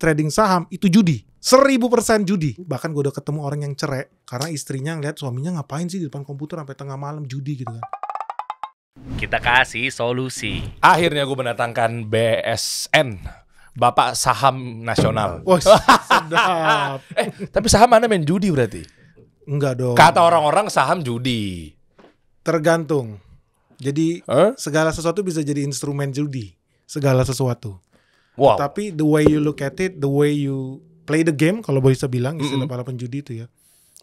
trading saham itu judi. 1000% judi. Bahkan gue udah ketemu orang yang cerai karena istrinya ngeliat suaminya ngapain sih di depan komputer sampai tengah malam judi gitu kan. Kita kasih solusi. Akhirnya gue mendatangkan BSN, Bapak Saham Nasional. Wah, sedap. Tapi saham mana main judi berarti? Enggak dong. Kata orang-orang saham judi. Tergantung. Jadi segala sesuatu bisa jadi instrumen judi. Segala sesuatu. Wow. Tapi the way you look at it, the way you play the game, kalau bisa bilang istilah para penjudi itu ya,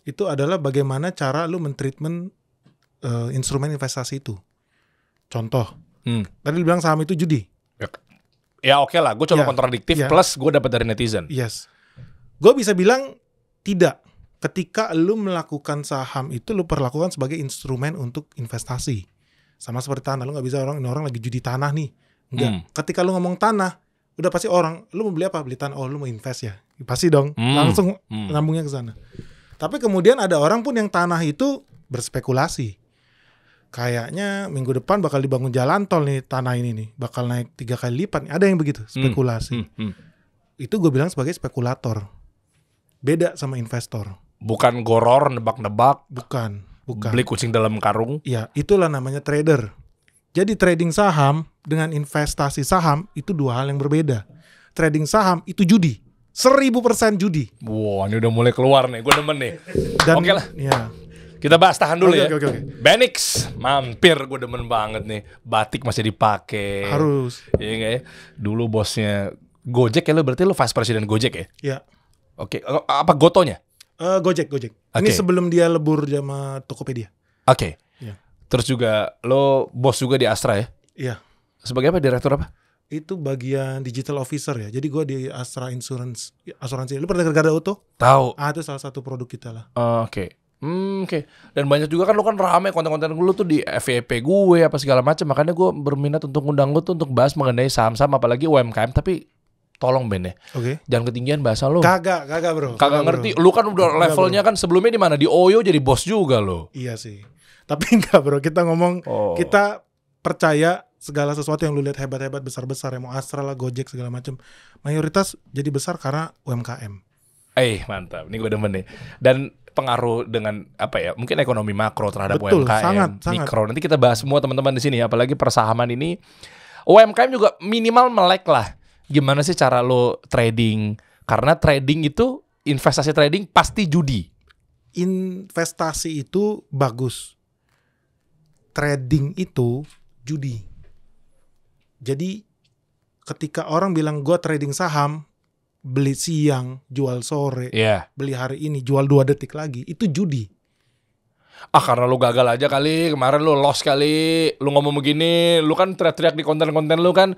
itu adalah bagaimana cara lu mentreatment instrumen investasi itu. Contoh, tadi lu bilang saham itu judi. Ya oke lah, gue coba kontradiktif plus gue dapat dari netizen. Yes, gue bisa bilang tidak. Ketika lu melakukan saham itu, lu perlakukan sebagai instrumen untuk investasi. Sama seperti tanah, lu nggak bisa orang lagi judi tanah nih. Enggak. Ketika lu ngomong tanah, udah pasti orang, lu mau beli apa? Beli tanah. Oh, lu mau invest ya? Pasti dong. Langsung nyambungnya ke sana. Tapi kemudian ada orang pun yang tanah itu berspekulasi. Kayaknya minggu depan bakal dibangun jalan tol nih, tanah ini nih. Bakal naik 3 kali lipat nih. Ada yang begitu, spekulasi. Itu gue bilang sebagai spekulator. Beda sama investor. Bukan goror, nebak-nebak. Bukan. Beli kucing dalam karung. Ya, itulah namanya trader. Jadi trading saham dengan investasi saham itu dua hal yang berbeda. Trading saham itu judi. 1000% judi. Wow, ini udah mulai keluar nih, gue demen nih. Oke lah, ya. Kita bahas, tahan dulu ya. Oke. Benix, mampir, gue demen banget nih. Batik masih dipakai. Harus. Iya nggak ya? Dulu bosnya Gojek ya, lo berarti lo vice president Gojek ya? Iya. Oke, apa Gotonya? Gojek. Ini sebelum dia lebur sama Tokopedia. Oke. Ya. Terus juga lo bos juga di Astra ya? Iya. Sebagai apa? Direktur apa? Itu bagian digital officer ya. Jadi gue di Astra Insurance, asuransi. Lu pernah dengar Garda Auto? Tahu. Itu salah satu produk kita lah. Oke. Dan banyak juga kan lu kan rame konten-konten lu tuh di FYP gue apa segala macam. Makanya gue berminat untuk ngundang lu tuh untuk bahas mengenai saham-saham apalagi UMKM. Tapi tolong Ben ya. Jangan ketinggian bahasa lu. Kagak bro. Kagak ngerti. Lu kan udah levelnya kan sebelumnya di mana? Di Oyo jadi bos juga lo. Iya sih. Tapi enggak bro. Kita ngomong kita percaya segala sesuatu yang lu lihat hebat-hebat besar-besar ya, mau Astra lah, Gojek segala macam, mayoritas jadi besar karena UMKM. Mantap. Ini gue demen nih. Dan pengaruh dengan apa ya? Mungkin ekonomi makro terhadap UMKM, sangat. mikro. Nanti kita bahas semua teman-teman di sini. Apalagi persahaman ini, UMKM juga minimal melek lah. Gimana sih cara lo trading? Karena trading itu, investasi trading pasti judi. Investasi itu bagus. Trading itu judi. Jadi ketika orang bilang gue trading saham, beli siang, jual sore, beli hari ini, jual 2 detik lagi, itu judi. Karena lu gagal aja kali, kemarin lu loss kali, lu ngomong begini, lu kan teriak-teriak di konten-konten lu kan,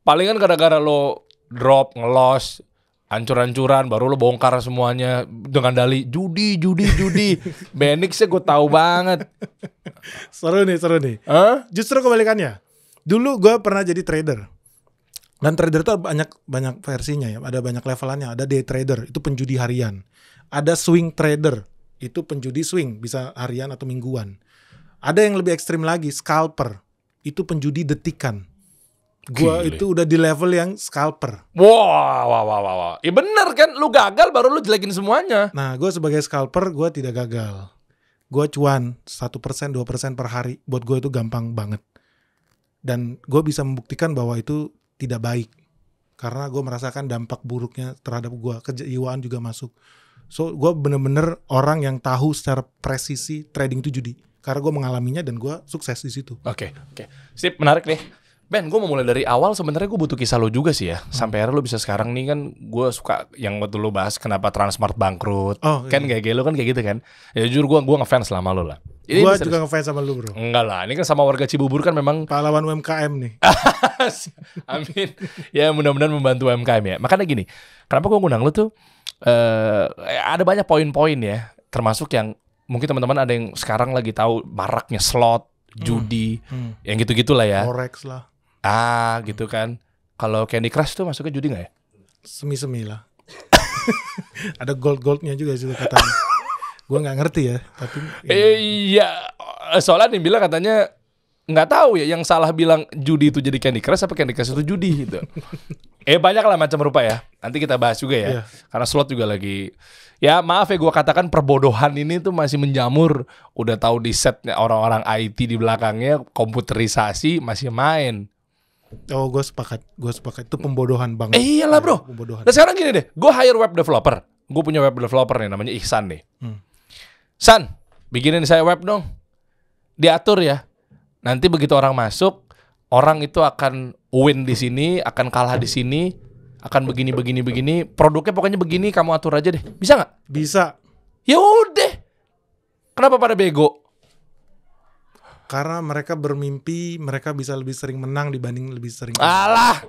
palingan gara-gara lu drop, ngeloss, hancur-hancuran, baru lu bongkar semuanya dengan dalih judi. Benixnya gue tahu banget. Seru nih. Justru kebalikannya. Dulu gue pernah jadi trader. Dan trader itu banyak versinya ya. Ada banyak levelannya. Ada day trader, itu penjudi harian. Ada swing trader, itu penjudi swing, bisa harian atau mingguan. Ada yang lebih ekstrim lagi, scalper. Itu penjudi detikan. Gue itu udah di level yang scalper. Wah. Ya bener kan, lu gagal baru lu jelekin semuanya. Nah, gue sebagai scalper, gue tidak gagal. Gue cuan 1%, 2% per hari. Buat gue itu gampang banget. Dan gue bisa membuktikan bahwa itu tidak baik. Karena gue merasakan dampak buruknya terhadap gue. Kejiwaan juga masuk. So, gue bener-bener orang yang tahu secara presisi trading itu judi. Karena gue mengalaminya dan gue sukses di situ. Oke. Sip, menarik deh. Ben, gue mau mulai dari awal. Sebenarnya gue butuh kisah lo juga sih ya. Sampai akhirnya lo bisa sekarang nih kan. Gue suka yang waktu lo bahas kenapa Transmart bangkrut. Kan kayak lo kan kayak gitu kan. Ya jujur gue ngefans sama lo lah. Gue juga ngefans sama lo bro. Enggak lah, ini kan sama warga Cibubur kan memang pahlawan UMKM nih. Amin. Ya mudah-mudahan membantu UMKM ya. Makanya gini, kenapa gue ngundang lo tuh ada banyak poin-poin ya. Termasuk yang mungkin teman-teman ada yang sekarang lagi tahu maraknya slot, judi, yang gitu-gitu lah ya. Forex lah. Gitu kan. Kalau Candy Crush tuh masuknya judi gak ya? Semi-semi lah. Ada gold-goldnya juga sih katanya. Gue gak ngerti ya. Tapi iya. Soalnya nih bilang katanya gak tahu ya. Yang salah bilang judi itu jadi Candy Crush apa Candy Crush itu judi gitu. Banyak lah macam rupa ya. Nanti kita bahas juga ya. Iya. Karena slot juga lagi. Ya maaf ya gue katakan perbodohan ini tuh masih menjamur. Udah tahu di setnya orang-orang IT di belakangnya, komputerisasi masih main. Oh, gue sepakat itu pembodohan banget. Iyalah bro. Pembodohan. Nah sekarang gini deh, gue hire web developer. Gue punya web developer nih, namanya Ihsan nih. San, bikinin saya web dong. Diatur ya. Nanti begitu orang masuk, orang itu akan win di sini, akan kalah di sini, akan begini. Produknya pokoknya begini, kamu atur aja deh. Bisa nggak? Bisa. Ya udah. Kenapa pada bego? Karena mereka bermimpi mereka bisa lebih sering menang dibanding lebih sering. Alah.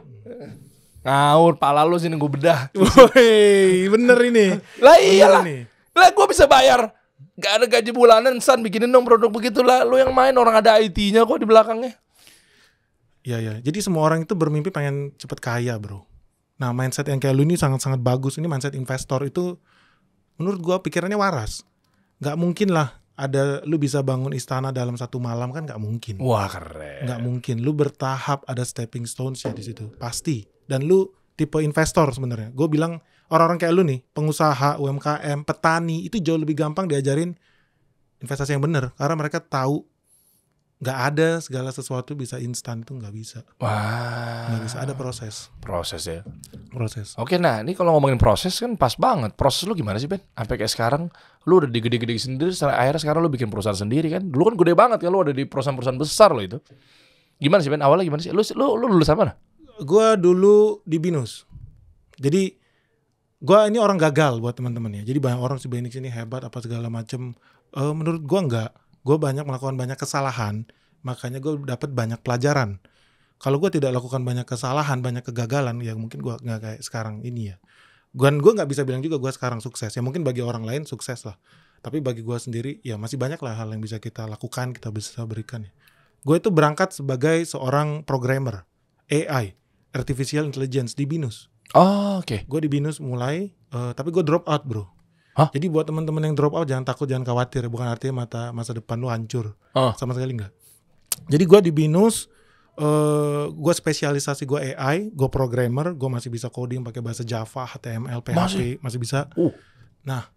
Ngawur, pala lu sini gue bedah. Woi, bener ini. Lah iyalah. Bener nih. Lah gue bisa bayar. Gak ada gaji bulanan, San, bikinin dong produk begitulah. Lu yang main, orang ada IT-nya kok di belakangnya. Iya. Jadi semua orang itu bermimpi pengen cepet kaya, bro. Nah, mindset yang kayak lu ini sangat-sangat bagus. Ini mindset investor itu menurut gua pikirannya waras. Gak mungkin lah ada lu bisa bangun istana dalam satu malam, kan gak mungkin. Wah, keren. Gak mungkin. Lu bertahap, ada stepping stones ya di situ. Pasti. Dan lu tipe investor sebenarnya. Gue bilang orang-orang kayak lu nih, pengusaha, UMKM, petani, itu jauh lebih gampang diajarin investasi yang benar. Karena mereka tahu gak ada segala sesuatu bisa instan, itu gak bisa. Wah. Gak bisa, ada proses. Proses ya. Proses. Oke, nah ini kalau ngomongin proses kan pas banget. Proses lu gimana sih, Ben? Sampai kayak sekarang lu udah digede-gede sendiri, akhirnya sekarang lu bikin perusahaan sendiri kan? Dulu kan gede banget kan, lu ada di perusahaan-perusahaan besar lo itu. Gimana sih, Ben? Awalnya gimana sih? Lu lulusan mana? Gue dulu di BINUS. Jadi gue ini orang gagal buat teman-teman ya. Jadi banyak orang si Benix ini hebat apa segala macem. Menurut gue enggak. Gue banyak melakukan banyak kesalahan. Makanya gue dapat banyak pelajaran. Kalau gue tidak lakukan banyak kesalahan, banyak kegagalan, ya mungkin gue nggak kayak sekarang ini ya. Gue nggak bisa bilang juga gue sekarang sukses. Ya mungkin bagi orang lain sukses lah. Tapi bagi gue sendiri ya masih banyak lah hal yang bisa kita lakukan, kita bisa berikan ya. Gue itu berangkat sebagai seorang programmer AI, Artificial Intelligence di BINUS. Oh, oke. Gue di BINUS mulai, tapi gue drop out, bro. Hah? Jadi buat teman-teman yang drop out jangan takut, jangan khawatir. Bukan artinya masa depan lu hancur. Sama sekali enggak. Jadi gue di BINUS, gue spesialisasi gue AI, gue programmer, gue masih bisa coding pakai bahasa Java, HTML, PHP, masih bisa. Nah,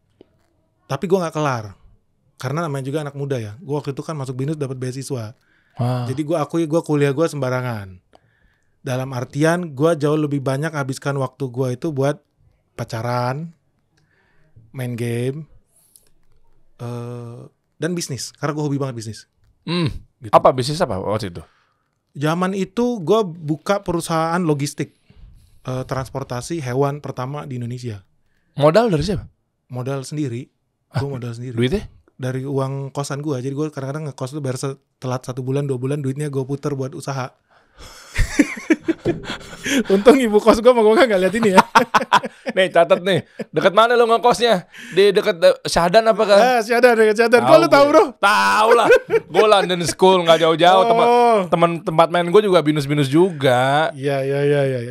tapi gue nggak kelar, karena namanya juga anak muda ya. Gue waktu itu kan masuk BINUS dapat beasiswa. Jadi gue akui gue kuliah gue sembarangan. Dalam artian gue jauh lebih banyak habiskan waktu gue itu buat pacaran, main game, dan bisnis. Karena gue hobi banget bisnis. Gitu. Apa bisnis apa waktu itu? Zaman itu gue buka perusahaan logistik, transportasi hewan pertama di Indonesia. Modal dari siapa? Modal sendiri. Gue modal sendiri. Duitnya? Dari uang kosan gue. Jadi gue kadang-kadang ngekos tuh bayar telat 1 bulan 2 bulan, duitnya gue puter buat usaha. Untung ibu kos gue sama gue gak lihat ini ya. Nih catat nih, dekat mana lo ngekosnya? Di dekat Syahdan apa kan? Syahdan, dekat Syahdan. Kok lu tahu, bro? Tahu lah. Gue London School, nggak jauh-jauh. Tempat main gue juga binus juga. Iya.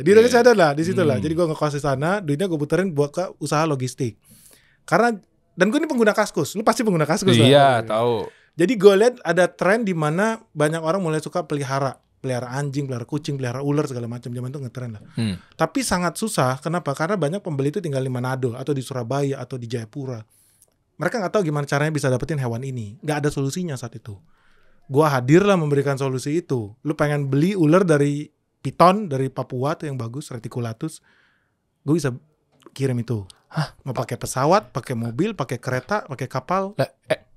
Di dekat Syahdan lah, di situ lah. Jadi gue ngekos di sana, duitnya gue puterin buat ke usaha logistik. Karena dan gue ini pengguna Kaskus. Lu pasti pengguna Kaskus. Iya, tahu. Jadi gue lihat ada tren di mana banyak orang mulai suka pelihara anjing, pelihara kucing, pelihara ular segala macam. Zaman itu ngetren lah. Tapi sangat susah. Kenapa? Karena banyak pembeli itu tinggal di Manado atau di Surabaya atau di Jayapura. Mereka nggak tahu gimana caranya bisa dapetin hewan ini. Nggak ada solusinya saat itu. Gua hadir lah memberikan solusi itu. Lu pengen beli ular dari piton dari Papua tuh yang bagus, reticulatus. Gue bisa kirim itu. Mau pakai pesawat, pakai mobil, pakai kereta, pakai kapal.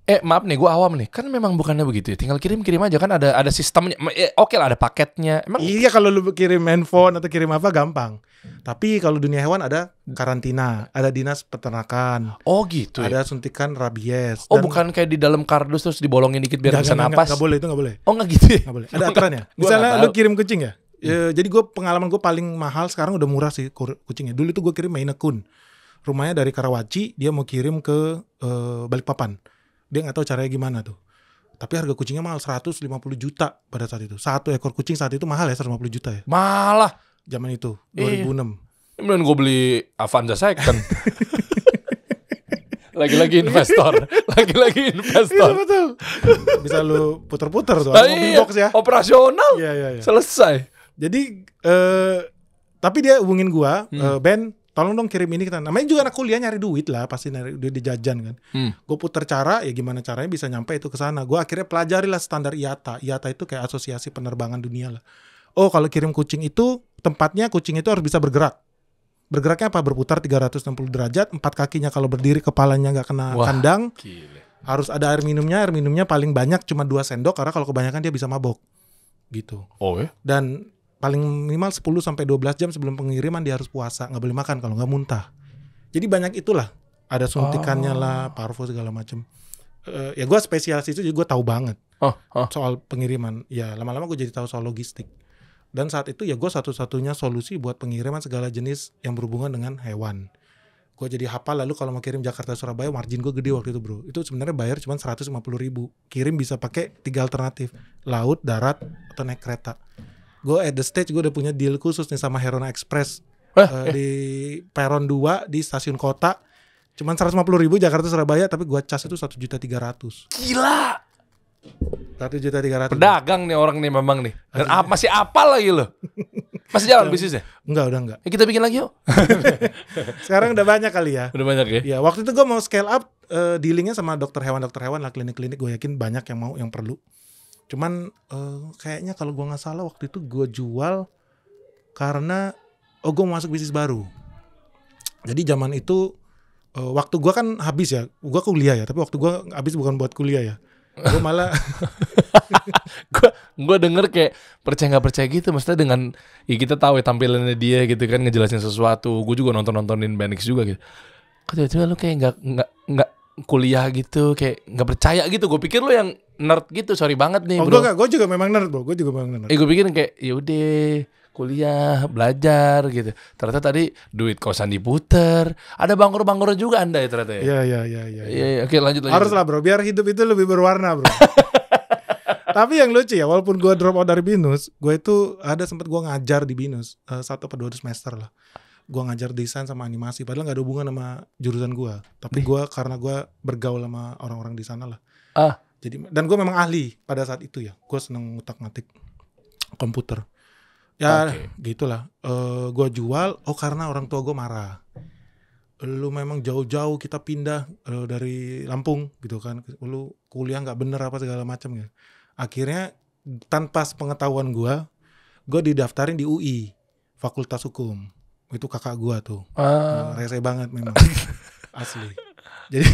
Maaf nih, gue awam nih. Kan memang bukannya begitu ya. Tinggal kirim aja kan ada sistemnya. Oke lah, ada paketnya. Emang iya, kalau lu kirim handphone atau kirim apa gampang. Tapi kalau dunia hewan ada karantina, ada dinas peternakan. Oh gitu ya. Ada suntikan rabies. Oh, bukan kayak di dalam kardus terus dibolongin dikit biar bisa napas. Enggak boleh, itu enggak boleh. Oh, enggak gitu ya. Enggak boleh. Ada aturannya. Misalnya lu kirim kucing ya. Jadi pengalaman gue paling mahal, sekarang udah murah sih kucingnya. Dulu itu gue kirim Maine Coon. Rumahnya dari Karawaci, dia mau kirim ke Balikpapan. Dia nggak tahu caranya gimana tuh. Tapi harga kucingnya mahal, 150 juta pada saat itu. Satu ekor kucing saat itu mahal ya, 150 juta ya. Malah. Zaman itu, 2006. Kemudian gue beli Avanza second. Lagi-lagi investor. Iya betul. Bisa lu puter-puter tuh. Mobil box ya. Operasional. Iya. Selesai. Jadi Tapi dia hubungin gua, Ben, tolong dong kirim ini kita. Namanya juga anak kuliah nyari duit lah, pasti nyari duit di jajan kan. Gue puter cara, ya gimana caranya bisa nyampe itu ke sana. Gue akhirnya pelajari lah standar IATA. IATA itu kayak asosiasi penerbangan dunia lah. Oh, kalau kirim kucing itu tempatnya kucing itu harus bisa bergerak. Bergeraknya apa? Berputar 360 derajat, 4 kakinya kalau berdiri kepalanya nggak kena kandang. Gile. Harus ada air minumnya paling banyak cuma 2 sendok karena kalau kebanyakan dia bisa mabok. Gitu. Oh ya? Dan paling minimal 10-12 jam sebelum pengiriman dia harus puasa, nggak boleh makan kalau nggak muntah. Jadi banyak itulah, ada suntikannya lah, parvo segala macam. Ya gue spesialis itu, jadi gue tahu banget soal pengiriman. Ya lama-lama gue jadi tahu soal logistik. Dan saat itu ya gue satu-satunya solusi buat pengiriman segala jenis yang berhubungan dengan hewan. Gue jadi hafal, lalu kalau mau kirim Jakarta Surabaya margin gue gede waktu itu bro. Itu sebenarnya bayar cuma 150.000. Kirim bisa pakai 3 alternatif, laut, darat, atau naik kereta. Gue at the stage gue udah punya deal khusus nih sama Herona Express di peron 2 di stasiun kota. Cuman 150.000 Jakarta Surabaya, tapi gue cas itu 1.300.000. Gila. 1.300.000. Pedagang nih orang nih memang nih. Dan masih apal lagi loh. Masih jalan bisnisnya? Enggak, udah enggak. Ya kita bikin lagi yuk. Sekarang udah banyak kali ya. Udah banyak ya? Ya waktu itu gue mau scale up dealingnya sama dokter hewan lah, klinik-klinik. Gue yakin banyak yang mau, yang perlu. Cuman kayaknya kalau gue nggak salah waktu itu gue jual karena gue mau masuk bisnis baru. Jadi zaman itu waktu gue kan habis ya, gue kuliah ya. Tapi waktu gue habis bukan buat kuliah ya. Gue malah gue denger kayak percaya nggak percaya gitu. Maksudnya dengan ya kita tahu ya tampilannya dia gitu kan, ngejelasin sesuatu. Gue juga nontonin Benix juga gitu. Kok tiba-tiba lu kayak nggak kuliah gitu, kayak nggak percaya gitu. Gue pikir lu yang nerd gitu. Sorry banget nih bro. Gue juga memang nerd bro. Gue juga memang nerd. Gue pikir kayak yaudah kuliah, belajar gitu. Ternyata tadi duit kosan diputer. Ada bangkur-bangkur juga Anda ya ternyata ya? Iya. Oke lanjut. Harus lah bro, biar hidup itu lebih berwarna bro. Tapi yang lucu ya, walaupun gue drop out dari BINUS, gue itu ada sempat gue ngajar di BINUS 1 atau 2 semester lah. Gue ngajar desain sama animasi, padahal gak ada hubungan sama jurusan gue. Tapi gue karena gue bergaul sama orang-orang di sana lah. Jadi, dan gue memang ahli pada saat itu ya. Gue seneng ngutak-ngatik komputer. Ya gitulah. Gue jual, karena orang tua gue marah. Lu memang jauh-jauh kita pindah dari Lampung gitu kan. Lu kuliah gak bener apa segala macam ya. Akhirnya tanpa pengetahuan gue didaftarin di UI, Fakultas Hukum. Itu kakak gue tuh. Rese banget memang. Asli. Jadi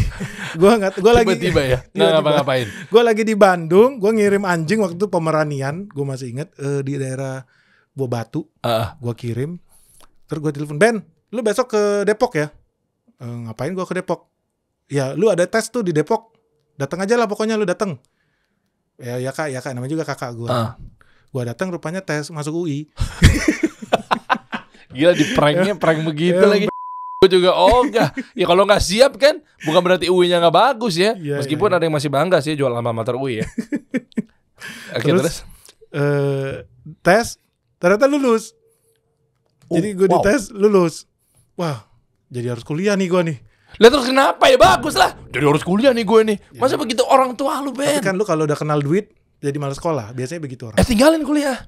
gue lagi tiba-tiba ya nggak ngapa-ngapain. Gue lagi di Bandung, gue ngirim anjing waktu itu pemeranian, gue masih inget di daerah Buah Batu. Gue kirim, terus gue telepon, Ben, lu besok ke Depok ya? Ngapain gue ke Depok? Ya lu ada tes tuh di Depok, datang aja lah pokoknya, lu datang. Ya kak, namanya juga kakak gue. Gue datang rupanya tes masuk UI. Gila di prank begitu lagi. Gue juga enggak. Ya kalau nggak siap kan, bukan berarti UI-nya nggak bagus ya. Meskipun ada yang masih bangga sih jual alma mater UI ya. Terus tes ternyata lulus. Jadi gue dites lulus. Wah, jadi harus kuliah nih gue nih. Lah terus kenapa ya? Bagus lah. Jadi harus kuliah nih gue nih. Masa begitu orang tua lu, Ben? Tapi kan lu kalau udah kenal duit jadi malas sekolah. Biasanya begitu orang. Tinggalin kuliah.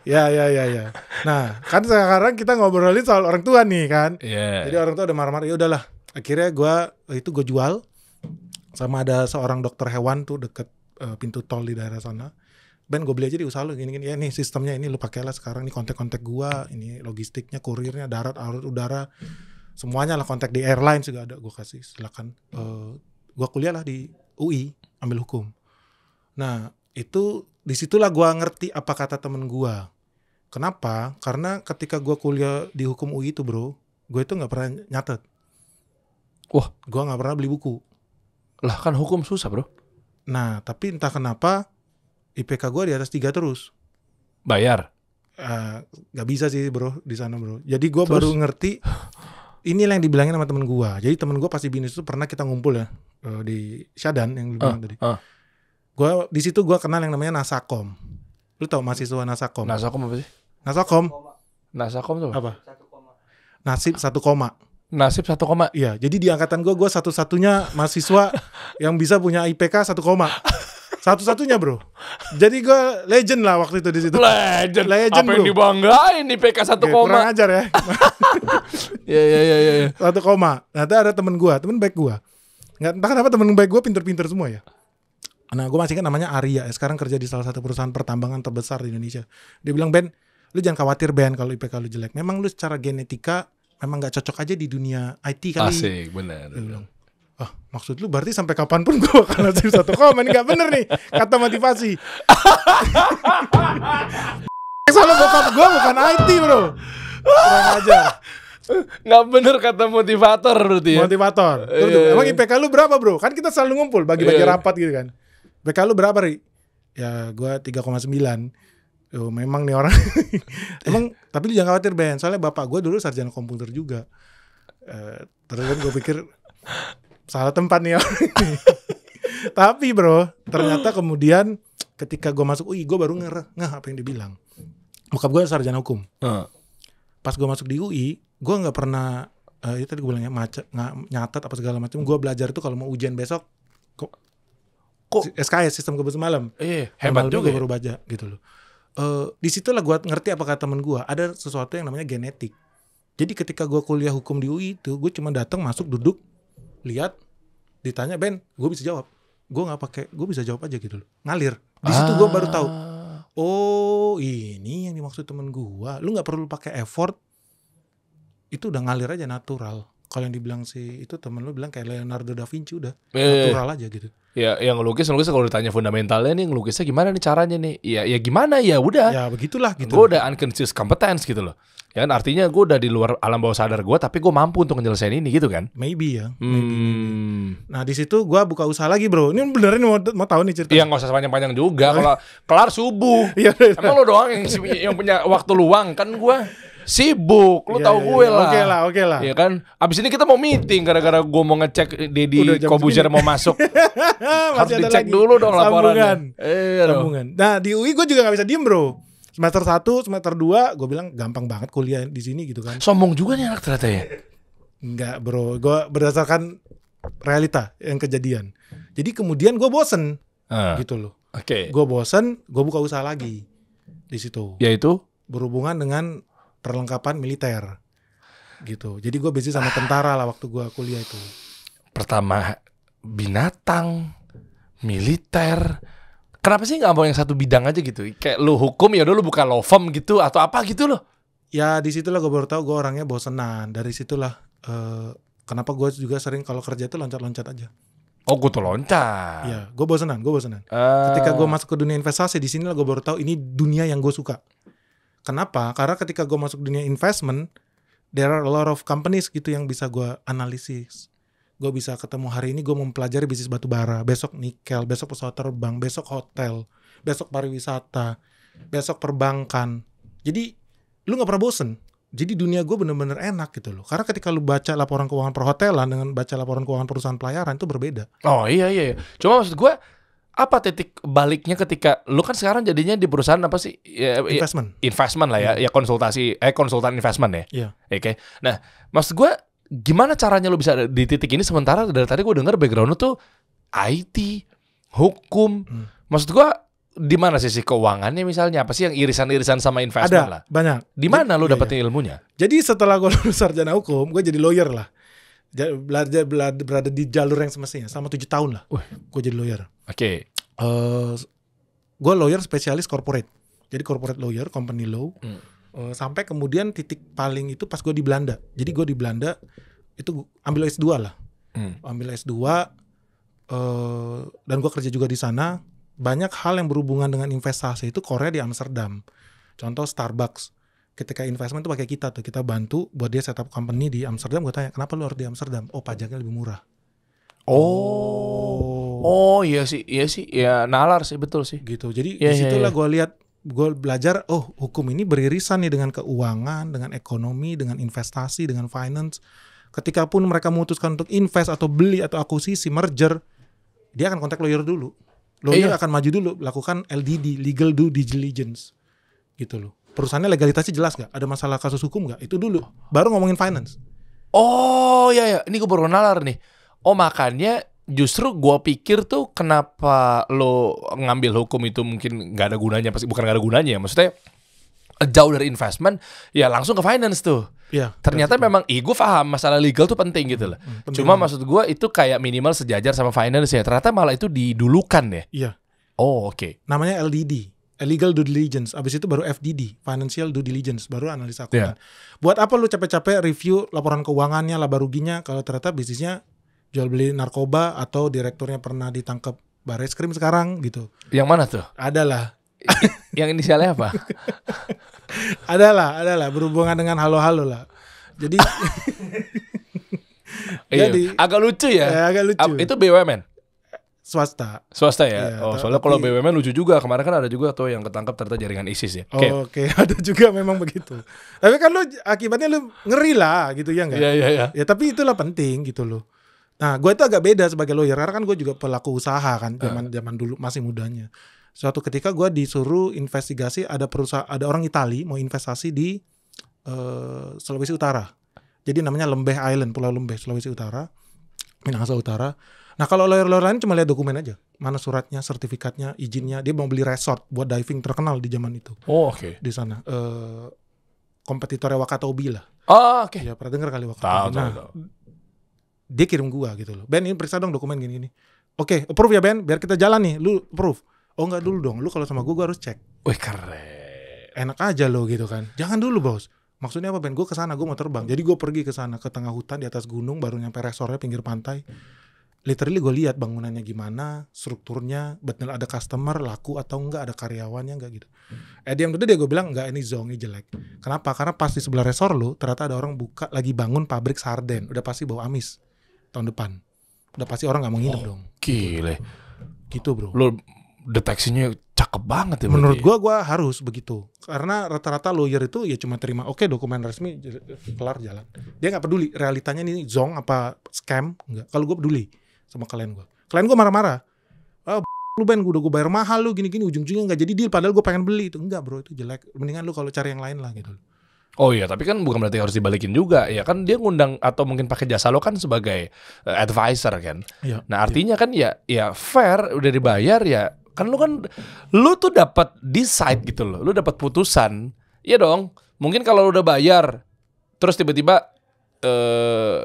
Ya. Nah, kan sekarang kita ngobrolin soal orang tua nih kan. Jadi orang tua udah marah-marah. Ya udahlah. Akhirnya gue jual sama ada seorang dokter hewan tuh deket pintu tol di daerah sana. Ben, gue beli aja di usaha lu gini-gini. Ya nih sistemnya ini lu pakailah sekarang, nih kontak-kontak gue, ini logistiknya, kurirnya, darat, laut, udara. Semuanya lah, kontak di airline juga ada, gue kasih silakan. Gue kuliah lah di UI, ambil hukum. Nah itu disitulah gue ngerti apa kata temen gue. Kenapa? Karena ketika gue kuliah di hukum UI itu bro, gue itu nggak pernah nyatet. Wah, gue nggak pernah beli buku. Lah kan hukum susah bro. Nah tapi entah kenapa IPK gue di atas 3 terus. Bayar? Gak bisa sih bro di sana bro. Jadi gue baru ngerti. Inilah yang dibilangin sama temen gue. Jadi temen gue pasti BINUS itu pernah kita ngumpul ya di Syadan yang lu bilang tadi. Gue di situ gue kenal yang namanya Nasakom. Lu tau mahasiswa Nasakom? Nasakom apa sih? Nasakom tuh apa? Nasib 1 koma. Nasib 1 koma. Iya. Jadi di angkatan gue satu-satunya mahasiswa yang bisa punya IPK 1 koma. 1 Satu-satunya bro. Jadi gue legend lah waktu itu di situ. Legend. Legend, Apa yang bro. dibanggain nih PK 1 Oke, koma. kurang ajar ya. Iya. 1 koma. Nah, ada temen baik gue. Nggak, entah kenapa temen baik gue pinter-pinter semua ya. Nah, gue masih kan namanya Arya. Sekarang kerja di salah satu perusahaan pertambangan terbesar di Indonesia. Dia bilang, Ben, lu jangan khawatir Ben kalau IPK lu jelek. Memang lu secara genetika memang nggak cocok aja di dunia IT kali. Asik, benar. Dia bilang, maksud lu berarti sampai kapanpun gue bakal nasib 1 koma. Ini gak bener nih kata motivasi. Soalnya bokap gue bukan IT bro. Kurang ajar. Nggak bener kata motivator berarti ya. Motivator. Emang IPK lu berapa bro? Kan kita selalu ngumpul bagi-bagi rapat gitu kan. IPK lu berapa Ri? Ya gue 3,9. Memang nih orang. Emang tapi lu jangan khawatir Ben. Soalnya bapak gue dulu sarjana komputer juga. Terus kan gue pikir salah tempat nih orang ini. Tapi bro, ternyata kemudian ketika gue masuk UI, gue baru ngeh apa yang dibilang. Bokap gue sarjana hukum. Pas gue masuk di UI, gue nggak pernah itu tadi gue bilangnya nyatet apa segala macam. Gue belajar itu kalau mau ujian besok, kok SKS sistem kebetulan malam. Hebat juga. Gue baru baca gitu loh. Di situlah gue ngerti apa kata temen gue. Ada sesuatu yang namanya genetik. Jadi ketika gue kuliah hukum di UI itu, gue cuma datang masuk duduk, lihat, ditanya Ben, gue bisa jawab. Gue nggak pakai, gue bisa jawab aja gitu loh. Ngalir. Di situ gue baru tahu. Oh ini yang dimaksud temen gue. Lu nggak perlu pakai effort. Itu udah ngalir aja natural. Kalau yang dibilang itu temen lu bilang kayak Leonardo da Vinci udah natural aja gitu. Ya yang ngelukis kalau ditanya fundamentalnya nih ngelukisnya gimana nih caranya nih? Ya gimana ya udah. Ya begitulah gitu. Gue udah unconscious competence gitu loh. Ya kan artinya gue udah di luar alam bawah sadar gue, tapi gue mampu untuk nyelesain ini gitu kan? Maybe ya. Maybe. Nah di situ gue buka usaha lagi bro. Ini beneran mau tahu nih cerita. Iya nggak usah panjang-panjang juga. Kalau kelar subuh. Iya. Emang lo doang yang punya waktu luang kan gue sibuk. Lo tahu gue lah. Oke lah. Iya kan. Abis ini kita mau meeting gara-gara gue mau ngecek Deddy Kobuzier mau masuk. Harus dicek dulu dong laporannya. Sambungan. Nah di UI gue juga gak bisa diem bro. Semester 1, semester 2 gue bilang gampang banget kuliah di sini gitu kan. Sombong juga nih anak ternyata ya. Enggak bro, gue berdasarkan realita yang kejadian. Jadi kemudian gue bosen gitu loh. Oke. Gue bosen, gue buka usaha lagi di situ. Yaitu berhubungan dengan perlengkapan militer gitu. Jadi gue bisnis sama tentara lah waktu gue kuliah itu. Pertama binatang, militer. Kenapa sih nggak mau yang satu bidang aja gitu? Kayak lu hukum ya udah lu buka law firm gitu atau apa gitu loh? Ya di situlah gue baru tahu gue orangnya bosenan. Dari situlah kenapa gue juga sering kalau kerja itu loncat-loncat aja. Oh gue tuh loncat. Iya, gue bosenan. Ketika gue masuk ke dunia investasi di sinilah gue baru tahu ini dunia yang gue suka. Kenapa? Karena ketika gue masuk dunia investment, there are a lot of companies gitu yang bisa gue analisis. Gue bisa ketemu hari ini gue mempelajari bisnis batu bara, besok nikel, besok pesawat terbang, besok hotel, besok pariwisata, besok perbankan. Jadi lu nggak pernah bosen. Jadi dunia gue bener-bener enak gitu loh. Karena ketika lu baca laporan keuangan perhotelan dengan baca laporan keuangan perusahaan pelayaran itu berbeda. Oh iya. Cuma maksud gue apa titik baliknya ketika lu kan sekarang jadinya di perusahaan apa sih? Investment lah ya, ya konsultan investment ya. Iya. Oke. Nah, maksud gue gimana caranya lu bisa di titik ini sementara dari tadi gue denger background lu tuh IT, hukum. Maksud gue di mana sisi keuangannya misalnya? Apa sih yang irisan-irisan sama investment lah? Ada, banyak. Di mana lu dapetin ilmunya? Jadi setelah gue lulus sarjana hukum, gue jadi lawyer lah. Berada di jalur yang semestinya selama 7 tahun lah. Gue jadi lawyer. Oke. Gue lawyer spesialis corporate. Jadi corporate lawyer, company law. Sampai kemudian titik paling itu pas gue di Belanda. Jadi gue di Belanda itu ambil S2 lah. Ambil S2 dan gue kerja juga di sana. Banyak hal yang berhubungan dengan investasi itu Korea di Amsterdam. Contoh Starbucks. Ketika investment itu pakai kita tuh. Kita bantu buat dia setup company di Amsterdam. Gue tanya, kenapa lu harus di Amsterdam? Oh, pajaknya lebih murah. Oh iya sih. Ya nalar sih, betul sih. Gitu. Jadi disitulah gue lihat, gue belajar, hukum ini beririsan nih dengan keuangan, dengan ekonomi, dengan investasi, dengan finance. Ketika pun mereka memutuskan untuk invest atau beli atau akuisisi, merger, dia akan kontak lawyer dulu. Lawyer akan maju dulu, lakukan LDD, legal due diligence, gitu loh. Perusahaannya legalitasnya jelas gak? Ada masalah kasus hukum gak? Itu dulu, baru ngomongin finance. Oh iya, ini gue baru nalar nih. Oh makanya justru gua pikir tuh kenapa lo ngambil hukum itu mungkin nggak ada gunanya, pasti bukan nggak ada gunanya ya, maksudnya jauh dari investment ya langsung ke finance tuh. Iya. Ternyata memang, gue paham masalah legal tuh penting gitu loh. Penting Cuma banget. maksud gue itu kayak minimal sejajar sama finance ya. Ternyata malah itu didulukan ya. Iya. Oh oke. Namanya LDD, Legal Due Diligence. Abis itu baru FDD, Financial Due Diligence, baru analisa keuangan. Buat apa lu capek-capek review laporan keuangannya, laba ruginya, kalau ternyata bisnisnya jual beli narkoba atau direkturnya pernah ditangkap Barreskrim sekarang gitu. Yang mana tuh? Adalah, Yang inisialnya apa? adalah berhubungan dengan halo-halo lah. Jadi, Iya, agak lucu ya. agak lucu. Itu BUMN? Swasta. Swasta ya? Iya, Oh soalnya kalau tapi- BUMN lucu juga. Kemarin kan ada juga tuh yang ketangkap ternyata jaringan ISIS ya. Oke. Oke, ada juga memang begitu. Tapi kan lu akibatnya lu ngeri lah gitu ya enggak? Iya. Ya tapi itulah penting gitu loh. Nah, gue itu agak beda sebagai lawyer karena kan gue juga pelaku usaha kan zaman dulu masih mudanya. Suatu ketika gue disuruh investigasi ada orang Itali mau investasi di Sulawesi Utara. Jadi namanya Lembeh Island, Pulau Lembeh, Sulawesi Utara, Minahasa Utara. Nah kalau lawyer-lawyer lain cuma lihat dokumen aja, mana suratnya, sertifikatnya, izinnya. Dia mau beli resort buat diving terkenal di zaman itu Oh oke. di sana. Kompetitornya Wakatobi lah. Oh oke. Ya pernah dengar kali Tahu, Wakatobi. Nah, tahu. dia kirim gua gitu loh. Ben ini periksa dong dokumen gini-gini. Oke, approve ya Ben, biar kita jalan nih. Lu approve. Oh enggak dulu dong. Lu kalau sama gua harus cek. Wih keren. Enak aja lo gitu kan. Jangan dulu bos. Maksudnya apa Ben? Gue kesana, gue mau terbang. Jadi gue pergi ke sana ke tengah hutan di atas gunung, baru nyampe resortnya pinggir pantai. Literally gue lihat bangunannya gimana, strukturnya, betul ada customer, laku atau enggak, ada karyawannya enggak gitu. Dia gue bilang enggak, ini zongi jelek. Kenapa? Karena pas di sebelah resort lo, ternyata ada orang buka lagi bangun pabrik sarden. Udah pasti bau amis tahun depan. Udah pasti orang nggak mau nginep dong. Gile. Gitu bro. Lo deteksinya cakep banget ya. Menurut berarti. gua harus begitu. Karena rata-rata lawyer itu ya cuma terima oke dokumen resmi kelar jalan. Dia nggak peduli realitanya ini zong apa scam enggak. Kalau gua peduli sama klien gua. Klien gua marah-marah. Ah lu Ben gua bayar mahal lu gini-gini ujung-ujungnya nggak jadi deal padahal gua pengen beli itu. Enggak bro itu jelek. Mendingan lu kalau cari yang lain lah gitu. Oh iya, tapi kan bukan berarti harus dibalikin juga. Ya kan dia ngundang atau mungkin pakai jasa lo kan sebagai advisor kan. Iya. Nah, artinya kan ya fair udah dibayar ya. Kan lu tuh dapat decide gitu loh. Lu dapat putusan. Iya dong. Mungkin kalau lu udah bayar terus tiba-tiba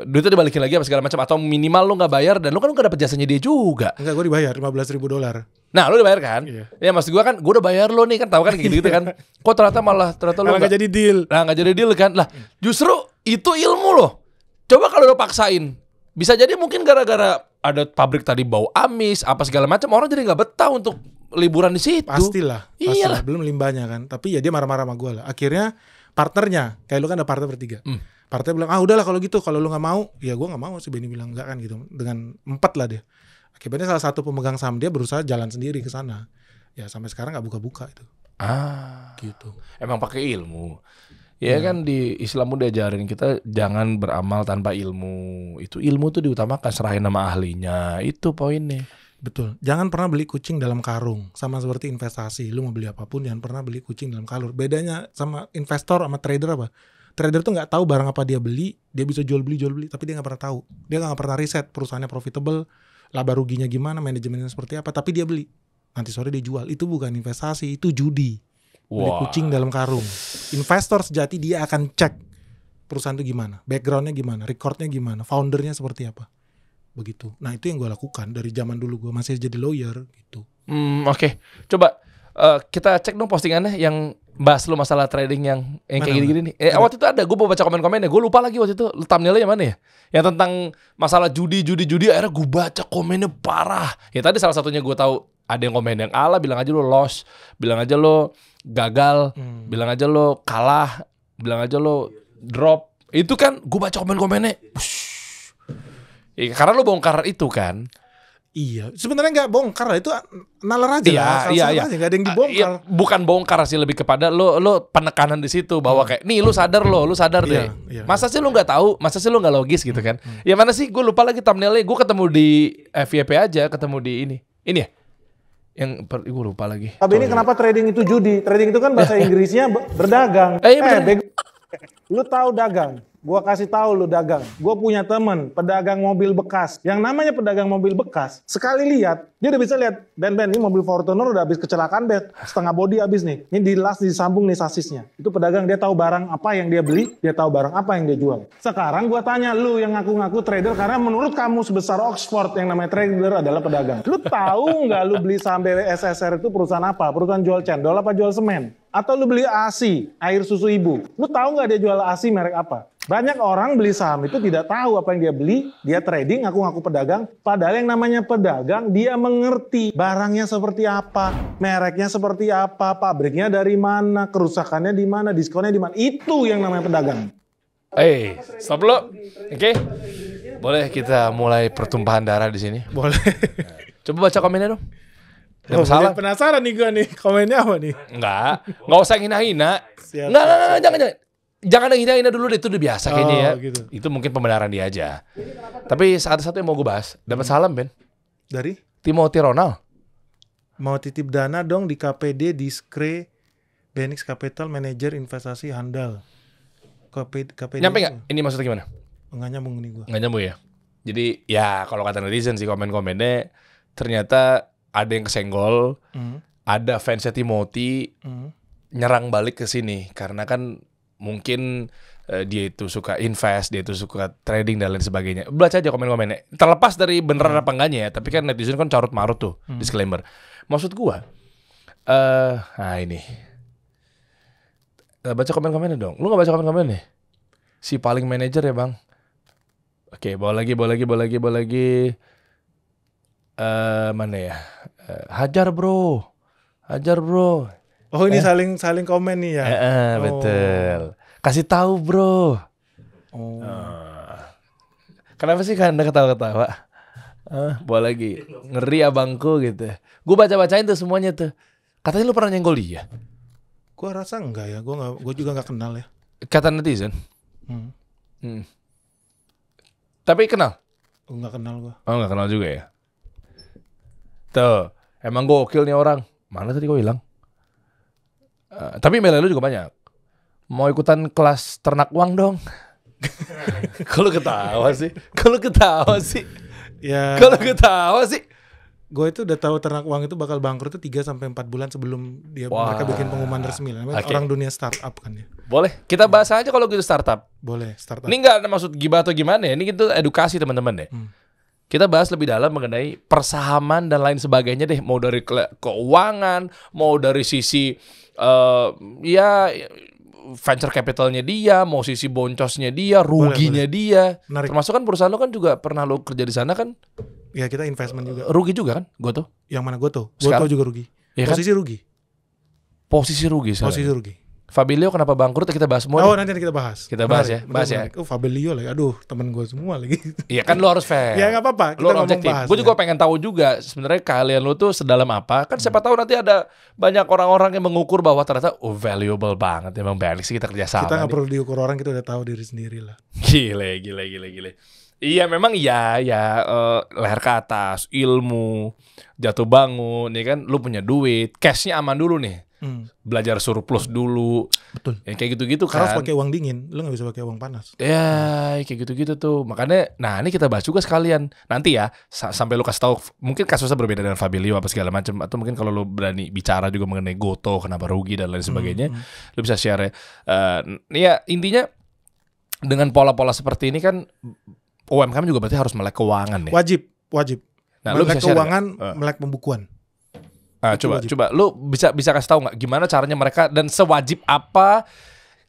duitnya dibalikin lagi apa segala macam atau minimal lu nggak bayar dan lu kan nggak dapet jasanya dia juga. Enggak gua dibayar $15,000. Nah, lu udah bayar kan? Iya. Ya maksud gua kan gua udah bayar lo nih kan tahu kan gitu-gitu kan. Kok ternyata lu Kalau nggak jadi deal. Nah gak jadi deal kan. Lah justru itu ilmu loh. Coba kalau lo paksain, bisa jadi mungkin gara-gara ada pabrik tadi bau amis apa segala macam orang jadi nggak betah untuk liburan di situ. Pastilah. Iyalah. Belum limbahnya kan. Tapi ya dia marah-marah sama gue lah. Akhirnya partnernya, kayak lu kan ada partner bertiga. Partner bilang, udahlah kalau gitu. Kalau lu gak mau, ya gue gak mau. Si Benny bilang enggak kan gitu. Dengan 4 lah dia. Akibatnya salah satu pemegang saham dia berusaha jalan sendiri ke sana. Ya sampai sekarang gak buka-buka itu. Gitu. Emang pakai ilmu. Ya kan di Islam udah ajarin kita jangan beramal tanpa ilmu. Itu ilmu tuh diutamakan, serahin nama ahlinya. Itu poinnya. Betul. Jangan pernah beli kucing dalam karung. Sama seperti investasi. Lu mau beli apapun jangan pernah beli kucing dalam karung. Bedanya sama investor sama trader apa? Trader tuh nggak tahu barang apa dia beli, dia bisa jual beli, tapi dia nggak pernah tahu. Dia nggak pernah riset perusahaannya profitable, laba ruginya gimana, manajemennya seperti apa. Tapi dia beli. Nanti sore dia jual. Itu bukan investasi, itu judi. Beli kucing dalam karung. Investor sejati dia akan cek perusahaan itu gimana, backgroundnya gimana, recordnya gimana, foundernya seperti apa. Begitu. Nah itu yang gue lakukan dari zaman dulu gue masih jadi lawyer gitu. Oke. Coba kita cek dong postingannya yang bahas lu masalah trading yang kayak gini-gini nih. Waktu itu ada, gue mau baca komen-komennya. Gue lupa lagi waktu itu thumbnailnya yang mana ya? Yang tentang masalah judi. Akhirnya gue baca komennya parah. Ya tadi salah satunya gue tahu ada yang komen yang ala, bilang aja lo loss, bilang aja lo gagal, bilang aja lo kalah, bilang aja lo drop. Itu kan gue baca komen-komennya. Ya, karena lo bongkar itu kan. Iya, sebenarnya nggak bongkar lah, itu nalar aja lah. Iya. Nggak ada yang dibongkar. Iya, bukan bongkar sih, lebih kepada lo penekanan di situ bahwa kayak nih lu sadar deh. Iya. Masa sih lu nggak tahu, masa sih lu nggak logis gitu kan? Ya mana sih, gue lupa lagi thumbnailnya. Gue ketemu di FYP aja, ketemu di ini ya. Gue lupa lagi. Tapi ini kenapa trading itu judi? Trading itu kan bahasa Inggrisnya berdagang. Iya bener. Lu tahu dagang? Gua kasih tahu lu dagang. Gua punya temen pedagang mobil bekas. Yang namanya pedagang mobil bekas, sekali lihat, dia udah bisa lihat, Ben ini mobil Fortuner udah habis kecelakaan, Ben. Setengah bodi habis nih. Ini dilas, disambung nih sasisnya. Itu pedagang, dia tahu barang apa yang dia beli, dia tahu barang apa yang dia jual. Sekarang gua tanya lu yang ngaku-ngaku trader, karena menurut kamu sebesar Oxford yang namanya trader adalah pedagang. Lu tahu nggak lu beli saham BWSSR itu perusahaan apa? Perusahaan jual cendol apa jual semen? Atau lu beli ASI, air susu ibu. Lu tahu nggak dia jual ASI merek apa? Banyak orang beli saham itu tidak tahu apa yang dia beli, dia trading, ngaku-ngaku pedagang. Padahal yang namanya pedagang, dia mengerti barangnya seperti apa, mereknya seperti apa, pabriknya dari mana, kerusakannya di mana, diskonnya di mana. Itu yang namanya pedagang. Stop lo. Oke. Boleh kita mulai pertumpahan darah di sini? Boleh. Coba baca komennya dong. Ada Oh, masalah? penasaran nih gue nih, komennya apa nih? Nggak usah hina-hina. Siap, Jangan. Jangan hina-hina dulu deh, itu udah biasa kayaknya ya. Gitu. Itu mungkin pembenaran dia aja. Tapi satu yang mau gue bahas, dapat salam Ben. Dari? Timothy Ronald. Mau titip dana dong di KPD Diskre Benix Capital Manager Investasi Handal. KPD Nyampe nggak? Ini maksudnya gimana? Nggak nyambung nih gue. Nggak nyambung ya? Jadi ya kalau kata netizen sih komen-komennya ternyata ada yang kesenggol, ada fansnya Timothy nyerang balik ke sini karena kan mungkin dia itu suka invest, dia itu suka trading dan lain sebagainya. Baca aja komen-komennya. Terlepas dari beneran apa enggaknya ya, tapi kan netizen kan carut marut tuh, disclaimer. Maksud gua, ini. Baca komen-komennya dong. Lu nggak baca komen-komennya? Si paling manajer ya bang. Oke, bawa lagi. Mana ya? Hajar bro. Oh ini saling komen nih ya? Betul. Kasih tahu bro. Kenapa sih Anda ketawa-ketawa? Bawa lagi. Ngeri abangku gitu. Gue baca-bacain tuh semuanya tuh. Katanya lu pernah nyenggol dia? Gue rasa enggak ya. Gue juga nggak kenal ya. Kata netizen. Tapi kenal? Nggak kenal gue. Oh nggak kenal juga ya. Tuh. Emang gokil nih orang. Mana tadi gue hilang? Tapi email lu juga banyak. Mau ikutan kelas ternak uang dong. Kalau ketawa sih. Ya. Kalau ketawa sih. Gue itu udah tahu ternak uang itu bakal bangkrut tuh 3 sampai 4 bulan sebelum mereka bikin pengumuman resmi. Namanya orang dunia startup kan ya. Boleh. Kita bahas aja kalau gitu startup. Boleh startup. Ini nggak ada maksud gibah atau gimana ya. Ini kita edukasi teman-teman deh. Kita bahas lebih dalam mengenai persahaman dan lain sebagainya deh. Mau dari keuangan, mau dari sisi venture capitalnya dia, mau sisi boncosnya dia, ruginya dia. Menarik. Termasuk kan perusahaan lo kan juga pernah lo kerja di sana kan? Ya kita investment juga. Rugi juga kan? Goto? Yang mana Goto? Goto juga rugi. Ya Posisi kan? rugi. Posisi rugi sekarang. Posisi rugi. Fabilio kenapa bangkrut? Kita bahas semua. Oh nanti kita bahas. Kita bahas Menarik. ya. Bahas ya. Oh Fabilio lagi. Aduh temen gue semua lagi. Iya kan lo harus fair. Ya nggak apa-apa. Kita Lo ngomong objektif. bahas. Gue juga pengen tahu juga sebenarnya kalian lo tuh sedalam apa. Kan siapa tahu nanti ada banyak orang-orang yang mengukur bahwa ternyata valuable banget emang Benix kita kerja sama. Kita nggak perlu diukur orang, kita udah tahu diri sendiri lah. Gile. Iya memang leher ke atas, ilmu, jatuh bangun, ya kan lu punya duit, cashnya aman dulu nih. Belajar surplus dulu. Betul. Ya, kayak gitu-gitu kan. Harus pakai uang dingin, lu nggak bisa pakai uang panas. Ya kayak gitu-gitu tuh. Makanya, nah ini kita bahas juga sekalian. Nanti ya, sampai lu kasih tahu, mungkin kasusnya berbeda dengan Fabilio apa segala macam. Atau mungkin kalau lu berani bicara juga mengenai Goto, kenapa rugi dan lain sebagainya. Lu bisa share ya intinya, dengan pola-pola seperti ini kan, UMKM juga berarti harus melek keuangan ya. Wajib. Nah, lu melek bisa share keuangan, melek pembukuan. Nah, coba lu bisa kasih tahu nggak gimana caranya mereka dan sewajib apa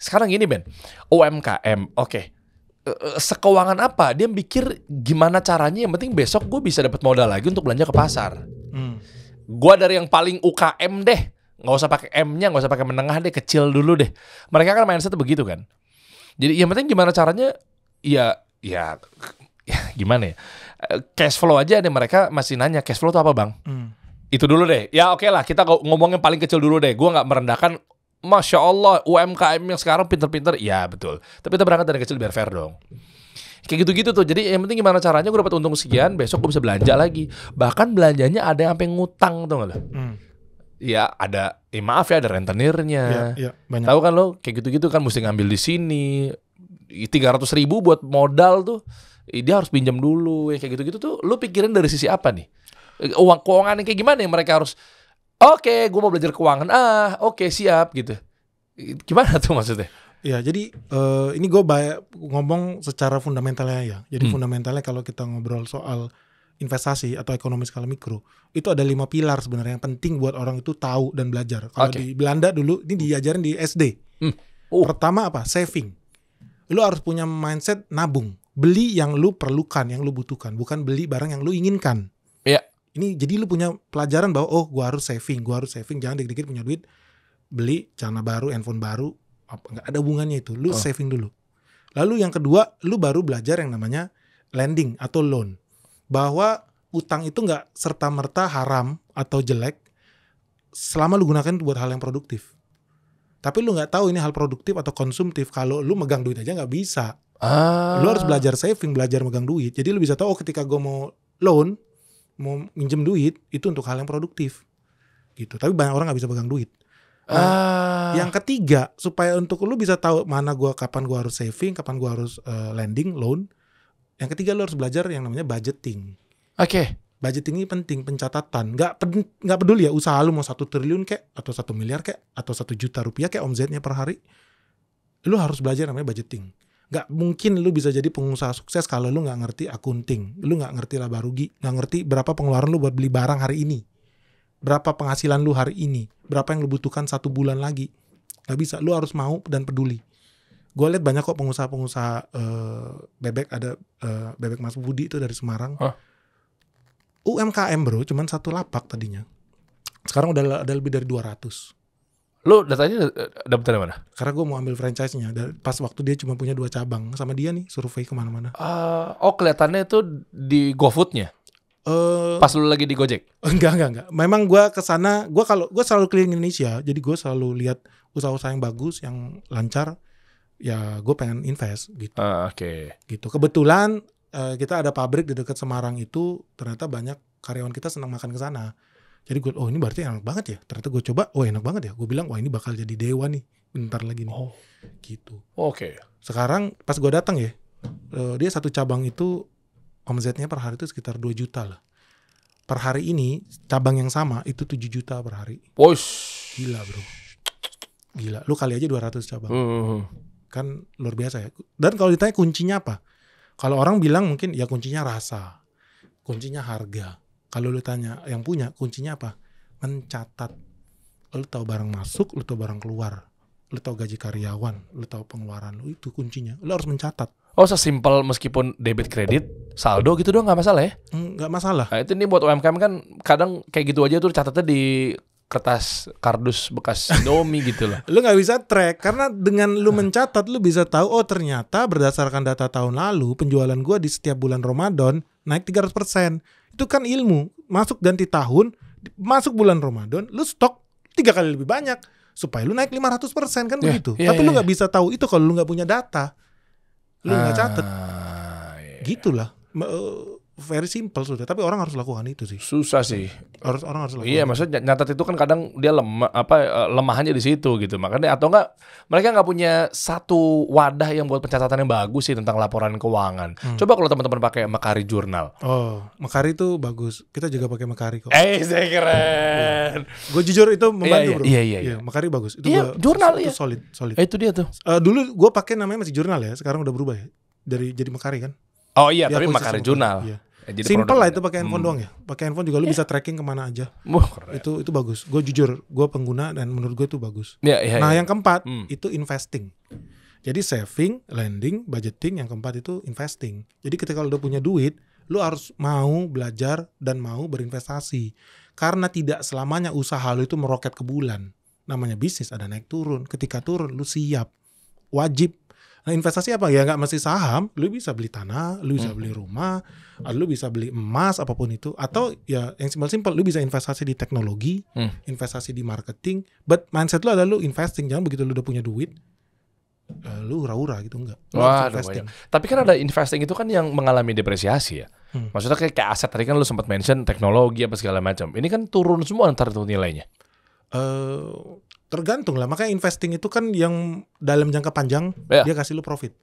sekarang gini Ben, UMKM, oke. Sekeuangan apa? Dia mikir gimana caranya yang penting besok gue bisa dapat modal lagi untuk belanja ke pasar. Gue dari yang paling UKM deh, nggak usah pakai M-nya, nggak usah pakai menengah deh, kecil dulu deh. Mereka kan mindset begitu kan. Jadi yang penting gimana caranya ya gimana ya? Cash flow aja deh, mereka masih nanya cash flow itu apa bang? Itu dulu deh. Ya oke lah, kita ngomongin paling kecil dulu deh. Gue nggak merendahkan. Masya Allah UMKM yang sekarang pinter-pinter. Ya betul. Tapi kita berangkat dari kecil biar fair dong. Kayak gitu-gitu tuh. Jadi yang penting gimana caranya gue dapat untung sekian, besok gue bisa belanja lagi. Bahkan belanjanya ada yang sampai ngutang tuh nggak lo? Ya ada. Maaf ya ada rentenirnya. Iya banyak. Tahu kan lo? Kayak gitu-gitu kan mesti ngambil di sini. 300.000 buat modal tuh, dia harus pinjam dulu. Kayak gitu-gitu tuh, lu pikirin dari sisi apa nih? Keuangan yang kayak gimana yang mereka harus, oke, gue mau belajar keuangan, oke, siap gitu. Gimana tuh maksudnya? Ya, jadi ini gue ngomong secara fundamentalnya ya. Jadi fundamentalnya kalau kita ngobrol soal investasi atau ekonomi skala mikro, itu ada 5 pilar sebenarnya yang penting buat orang itu tahu dan belajar. Kalau di Belanda dulu ini diajarin di SD. Pertama apa? Saving. Lu harus punya mindset nabung. Beli yang lu perlukan, yang lu butuhkan, bukan beli barang yang lu inginkan. Iya. Ini jadi lu punya pelajaran bahwa gua harus saving. Jangan dikit-dikit punya duit beli celana baru, handphone baru, nggak ada hubungannya itu. Lu saving dulu. Lalu yang kedua, lu baru belajar yang namanya lending atau loan. Bahwa utang itu nggak serta-merta haram atau jelek selama lu gunakan buat hal yang produktif. Tapi lu nggak tahu ini hal produktif atau konsumtif kalau lu megang duit aja nggak bisa. Lu harus belajar saving, belajar megang duit. Jadi lu bisa tahu ketika gue mau loan, mau minjem duit itu untuk hal yang produktif gitu. Tapi banyak orang nggak bisa pegang duit. Yang ketiga, supaya untuk lu bisa tahu kapan gua harus saving, kapan gua harus lending, loan. Yang ketiga, lu harus belajar yang namanya budgeting. Oke. Budgeting ini penting, pencatatan. Nggak peduli ya usaha lu mau 1 triliun kek, atau 1 miliar kek, atau 1 juta rupiah kek omzetnya per hari. Lu harus belajar namanya budgeting. Nggak mungkin lu bisa jadi pengusaha sukses kalau lu nggak ngerti akunting, lu nggak ngerti laba rugi, nggak ngerti berapa pengeluaran lu buat beli barang hari ini, berapa penghasilan lu hari ini, berapa yang lu butuhkan 1 bulan lagi. Nggak bisa, lu harus mau dan peduli. Gue lihat banyak kok pengusaha-pengusaha bebek, ada bebek Mas Budi itu dari Semarang. UMKM bro, cuman 1 lapak tadinya. Sekarang udah ada lebih dari 200. Lu datanya dapet dari mana? Karena gue mau ambil franchise-nya. Pas waktu dia cuma punya 2 cabang. Sama dia nih, survei kemana-mana. Kelihatannya itu di GoFood-nya? Pas lu lagi di Gojek? Enggak. Memang gue kesana, gue selalu keliling Indonesia. Jadi gue selalu lihat usaha-usaha yang bagus, yang lancar. Ya gue pengen invest gitu. Oke. Gitu. Kebetulan kita ada pabrik di dekat Semarang itu, ternyata banyak karyawan kita senang makan ke sana. Jadi gue, ini berarti enak banget ya. Ternyata gue coba, enak banget ya. Gue bilang, ini bakal jadi dewa nih bentar lagi nih. Gitu. Oke. Sekarang pas gue datang ya, dia 1 cabang itu omzetnya per hari itu sekitar 2 juta lah. Per hari ini cabang yang sama itu 7 juta per hari. Gila bro. Gila. Lu kali aja 200 cabang. Kan luar biasa ya. Dan kalau ditanya kuncinya apa? Kalau orang bilang mungkin ya kuncinya rasa, kuncinya harga. Kalau lu tanya yang punya kuncinya apa? Mencatat. Lu tahu barang masuk, lu tahu barang keluar, lu tahu gaji karyawan, lu tahu pengeluaran lu, itu kuncinya. Lu harus mencatat. Sesimpel meskipun debit kredit, saldo gitu doang nggak masalah ya? Nggak masalah. Nah, itu nih buat UMKM kan kadang kayak gitu aja tuh catatnya di kertas kardus bekas Indomie gitu loh. Lu nggak bisa track karena dengan lu mencatat lu bisa tahu ternyata berdasarkan data tahun lalu penjualan gua di setiap bulan Ramadan naik 300%. Itu kan ilmu. Masuk ganti tahun, masuk bulan Ramadan, lu stok 3 kali lebih banyak supaya lu naik 500% kan begitu. Tapi lu nggak bisa tahu itu kalau lu nggak punya data. Lu nggak catat. Gitulah. Very simple sudah, tapi orang harus lakukan itu sih. Susah sih. Orang harus lakukan. Iya, maksudnya nyatat itu kan kadang dia lemahannya di situ gitu. Makanya atau enggak mereka nggak punya satu wadah yang buat pencatatan yang bagus sih tentang laporan keuangan. Coba kalau teman-teman pakai Makari Jurnal. Makari itu bagus. Kita juga pakai Makari kok. Saya keren. Gue jujur itu membantu bro. Iya. Makari bagus. Itu jurnal itu ya. solid. Itu dia tuh. Dulu gue pakai namanya masih jurnal ya. Sekarang udah berubah ya. Jadi Makari kan. Tapi Makari Jurnal. Iya. Simple lah itu pakai handphone doang ya. Pakai handphone juga lu bisa tracking kemana aja. Itu bagus. Gue jujur, gue pengguna dan menurut gue itu bagus. Yang keempat itu investing. Jadi saving, lending, budgeting. Yang keempat itu investing. Jadi ketika lu udah punya duit, lu harus mau belajar dan mau berinvestasi. Karena tidak selamanya usaha lu itu meroket ke bulan. Namanya bisnis ada naik turun. Ketika turun lu siap, wajib. Nah investasi apa? Ya nggak mesti saham, lu bisa beli tanah, lu bisa beli rumah, lu bisa beli emas, apapun itu. Atau ya yang simpel-simpel, lu bisa investasi di teknologi, investasi di marketing. But mindset lu adalah lu investing, jangan begitu lu udah punya duit, lu ura-ura gitu, enggak. Tapi kan ada investing itu kan yang mengalami depresiasi ya. Maksudnya kayak aset tadi kan lu sempat mention teknologi apa segala macam. Ini kan turun semua ntar tuh nilainya. Tergantung lah, makanya investing itu kan yang dalam jangka panjang dia kasih lu profit.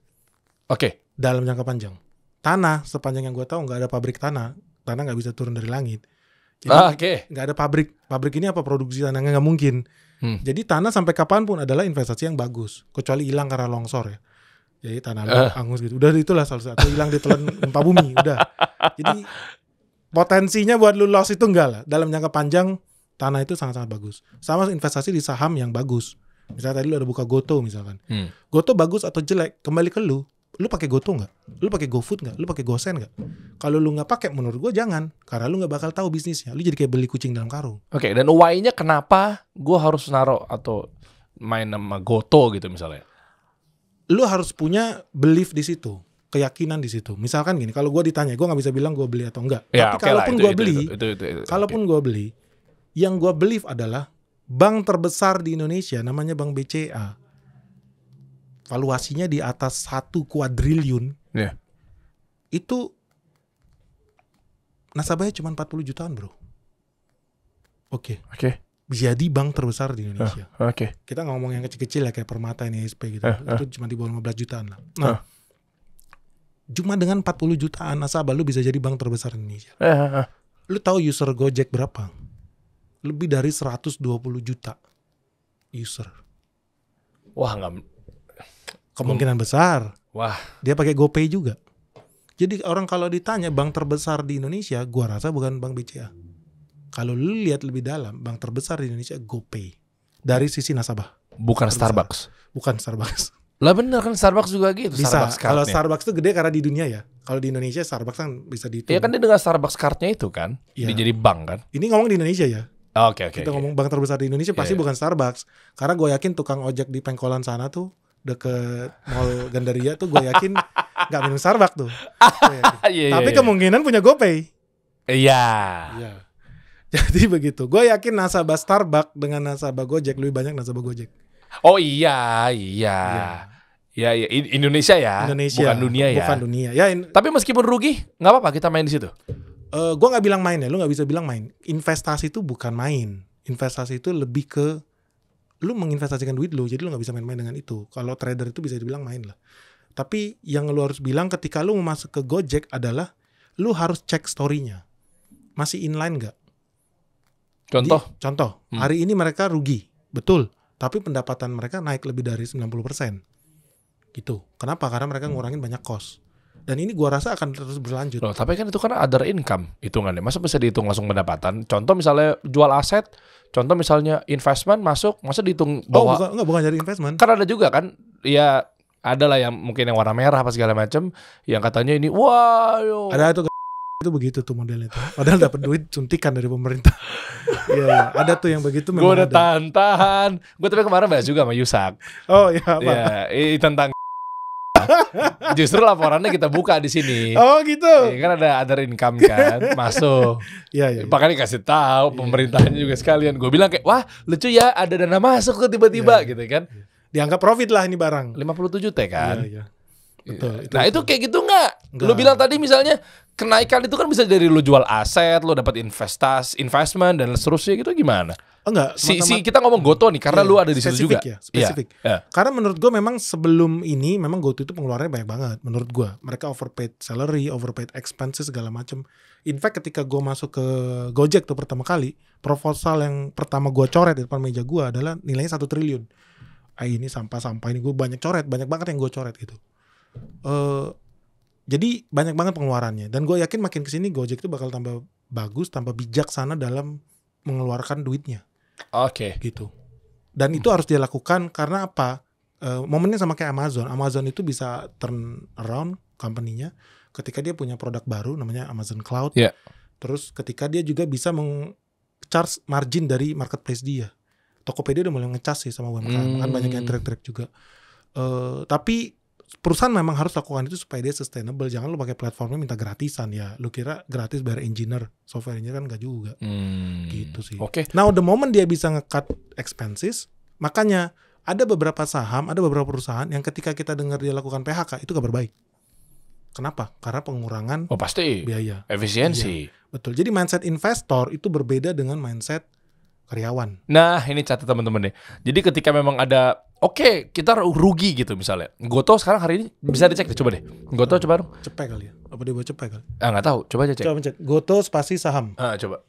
Oke. dalam jangka panjang. Tanah sepanjang yang gue tahu nggak ada pabrik tanah nggak bisa turun dari langit. Jadi Oke. nggak ada pabrik ini apa produksi tanahnya nggak mungkin. Jadi tanah sampai kapanpun adalah investasi yang bagus, kecuali hilang karena longsor ya. Jadi tanah lu angus gitu. Udah itulah salah satu hilang ditelan gempa bumi. Udah. Jadi potensinya buat lu loss itu enggak lah. Dalam jangka panjang tanah itu sangat-sangat bagus. Sama investasi di saham yang bagus. Misalnya tadi lu ada buka Goto misalkan. Goto bagus atau jelek kembali ke lu. Lu pakai Goto nggak? Lu pakai GoFood nggak? Lu pakai GoSend nggak? Kalau lu nggak pakai, menurut gue jangan, karena lu nggak bakal tahu bisnisnya. Lu jadi kayak beli kucing dalam karung. Oke, dan why-nya kenapa gue harus naruh atau main sama Goto gitu misalnya? Lu harus punya belief di situ, keyakinan di situ. Misalkan gini, kalau gue ditanya, gue nggak bisa bilang gue beli atau enggak. Ya, tapi kalaupun gue beli, kalaupun gue beli, yang gue believe adalah bank terbesar di Indonesia, namanya Bank BCA. Valuasinya di atas 1 kuadriliun. Yeah. Itu nasabahnya cuma 40 jutaan bro. Oke. Jadi bank terbesar di Indonesia. Kita ngomong yang kecil-kecil ya kayak Permata, NSP gitu. Itu cuma di bawah 15 jutaan lah. Nah, cuma dengan 40 jutaan nasabah lu bisa jadi bank terbesar di Indonesia. Lu tahu user Gojek berapa? Lebih dari 120 juta user. Wah, nggak. Kemungkinan besar. Wah. Dia pakai GoPay juga. Jadi orang kalau ditanya bank terbesar di Indonesia, gua rasa bukan Bank BCA. Kalau lu lihat lebih dalam, bank terbesar di Indonesia GoPay. Dari sisi nasabah. Bukan terbesar. Bukan Starbucks. Starbucks. Lah bener kan Starbucks juga gitu. Bisa. Starbucks Kalau cardnya. Starbucks itu gede karena di dunia ya. Kalau di Indonesia Starbucks kan bisa dihitung. Iya kan dia dengan Starbucks cardnya itu kan. Iya. Dia jadi bank kan. Ini ngomong di Indonesia ya. Oke. Kita ngomong bank terbesar di Indonesia pasti bukan Starbucks. Karena gue yakin tukang ojek di Pengkolan sana tuh deket Mall Gandaria tuh gue yakin nggak minum Starbucks tuh. Tapi kemungkinan punya GoPay. Iya. Jadi begitu. Gue yakin nasabah Starbucks dengan nasabah Gojek lebih banyak nasabah Gojek. Oh iya. Indonesia ya. Bukan dunia ya. Bukan dunia. Ya. Tapi meskipun rugi, nggak apa-apa kita main di situ. Gue nggak bilang main ya. Lu nggak bisa bilang main. Investasi itu bukan main. Investasi itu lebih ke lu menginvestasikan duit lu, jadi lu nggak bisa main-main dengan itu. Kalau trader itu bisa dibilang main lah. Tapi yang lu harus bilang ketika lu mau masuk ke Gojek adalah lu harus cek story-nya. Masih inline nggak? Contoh, hari ini mereka rugi, betul. Tapi pendapatan mereka naik lebih dari 90%. Gitu. Kenapa? Karena mereka ngurangin banyak cost. Dan ini gua rasa akan terus berlanjut. Loh, tapi kan itu kan other income hitungannya. Masa bisa dihitung langsung pendapatan? Contoh misalnya jual aset, contoh misalnya investment masuk, masa dihitung bahwa bukan dari investment. Kan ada juga kan, ya ada lah yang mungkin yang warna merah apa segala macam, yang katanya ini ada itu begitu tuh modelnya tuh. Padahal dapat duit suntikan dari pemerintah. Iya, ada tuh yang begitu memang. Gue udah tahan. Gue tapi kemarin bahas juga sama Yusak. Oh iya apa? Ya, tentang justru laporannya kita buka di sini. Oh gitu. Ya, kan ada other income kan masuk. Iya. Makanya kasih tahu pemerintahnya juga sekalian. Gue bilang kayak wah lucu ya ada dana masuk tuh tiba-tiba gitu kan. Dianggap profit lah ini barang. 57 T kan. Iya. Betul. Nah itu kayak gitu nggak? Lu bilang tadi misalnya kenaikan itu kan bisa dari lu jual aset, lu dapat investment dan seterusnya gitu gimana? Enggak. Kita ngomong Goto nih karena lu ada di situ juga. Spesifik. Karena menurut gue memang sebelum ini memang Goto itu pengeluarannya banyak banget menurut gue. Mereka overpaid salary, overpaid expenses segala macam. In fact ketika gue masuk ke Gojek tuh pertama kali, proposal yang pertama gue coret di depan meja gue adalah nilainya 1 triliun. Ini sampah ini gue banyak banget yang gue coret gitu. Jadi banyak banget pengeluarannya. Dan gue yakin makin kesini Gojek itu bakal tambah bagus, tambah bijaksana dalam mengeluarkan duitnya. Oke. Gitu. Dan itu harus dia lakukan karena apa? Momennya sama kayak Amazon. Amazon itu bisa turn around company-nya ketika dia punya produk baru namanya Amazon Cloud. Yeah. Terus ketika dia juga bisa charge margin dari marketplace dia. Tokopedia udah mulai ngecas sih sama UMKM. Kan banyak yang track juga. Tapi perusahaan memang harus lakukan itu supaya dia sustainable. Jangan lu pakai platformnya minta gratisan ya. Lu kira gratis bayar engineer, software engineer kan enggak juga. Gitu sih. Oke. Now the moment dia bisa nge-cut expenses, makanya ada beberapa saham, ada beberapa perusahaan yang ketika kita dengar dia lakukan PHK itu kabar baik. Kenapa? Karena pengurangan pasti biaya. Efisiensi. Iya, betul. Jadi mindset investor itu berbeda dengan mindset karyawan. Nah, ini catat teman-teman deh. Jadi ketika memang ada kita rugi gitu misalnya. Goto sekarang hari ini bisa dicek deh, coba deh. Goto coba dong. Cepet kali ya? Apa dia buat cepet kali? Nggak tahu, coba aja cek. Coba pencet Goto spasi saham. Coba.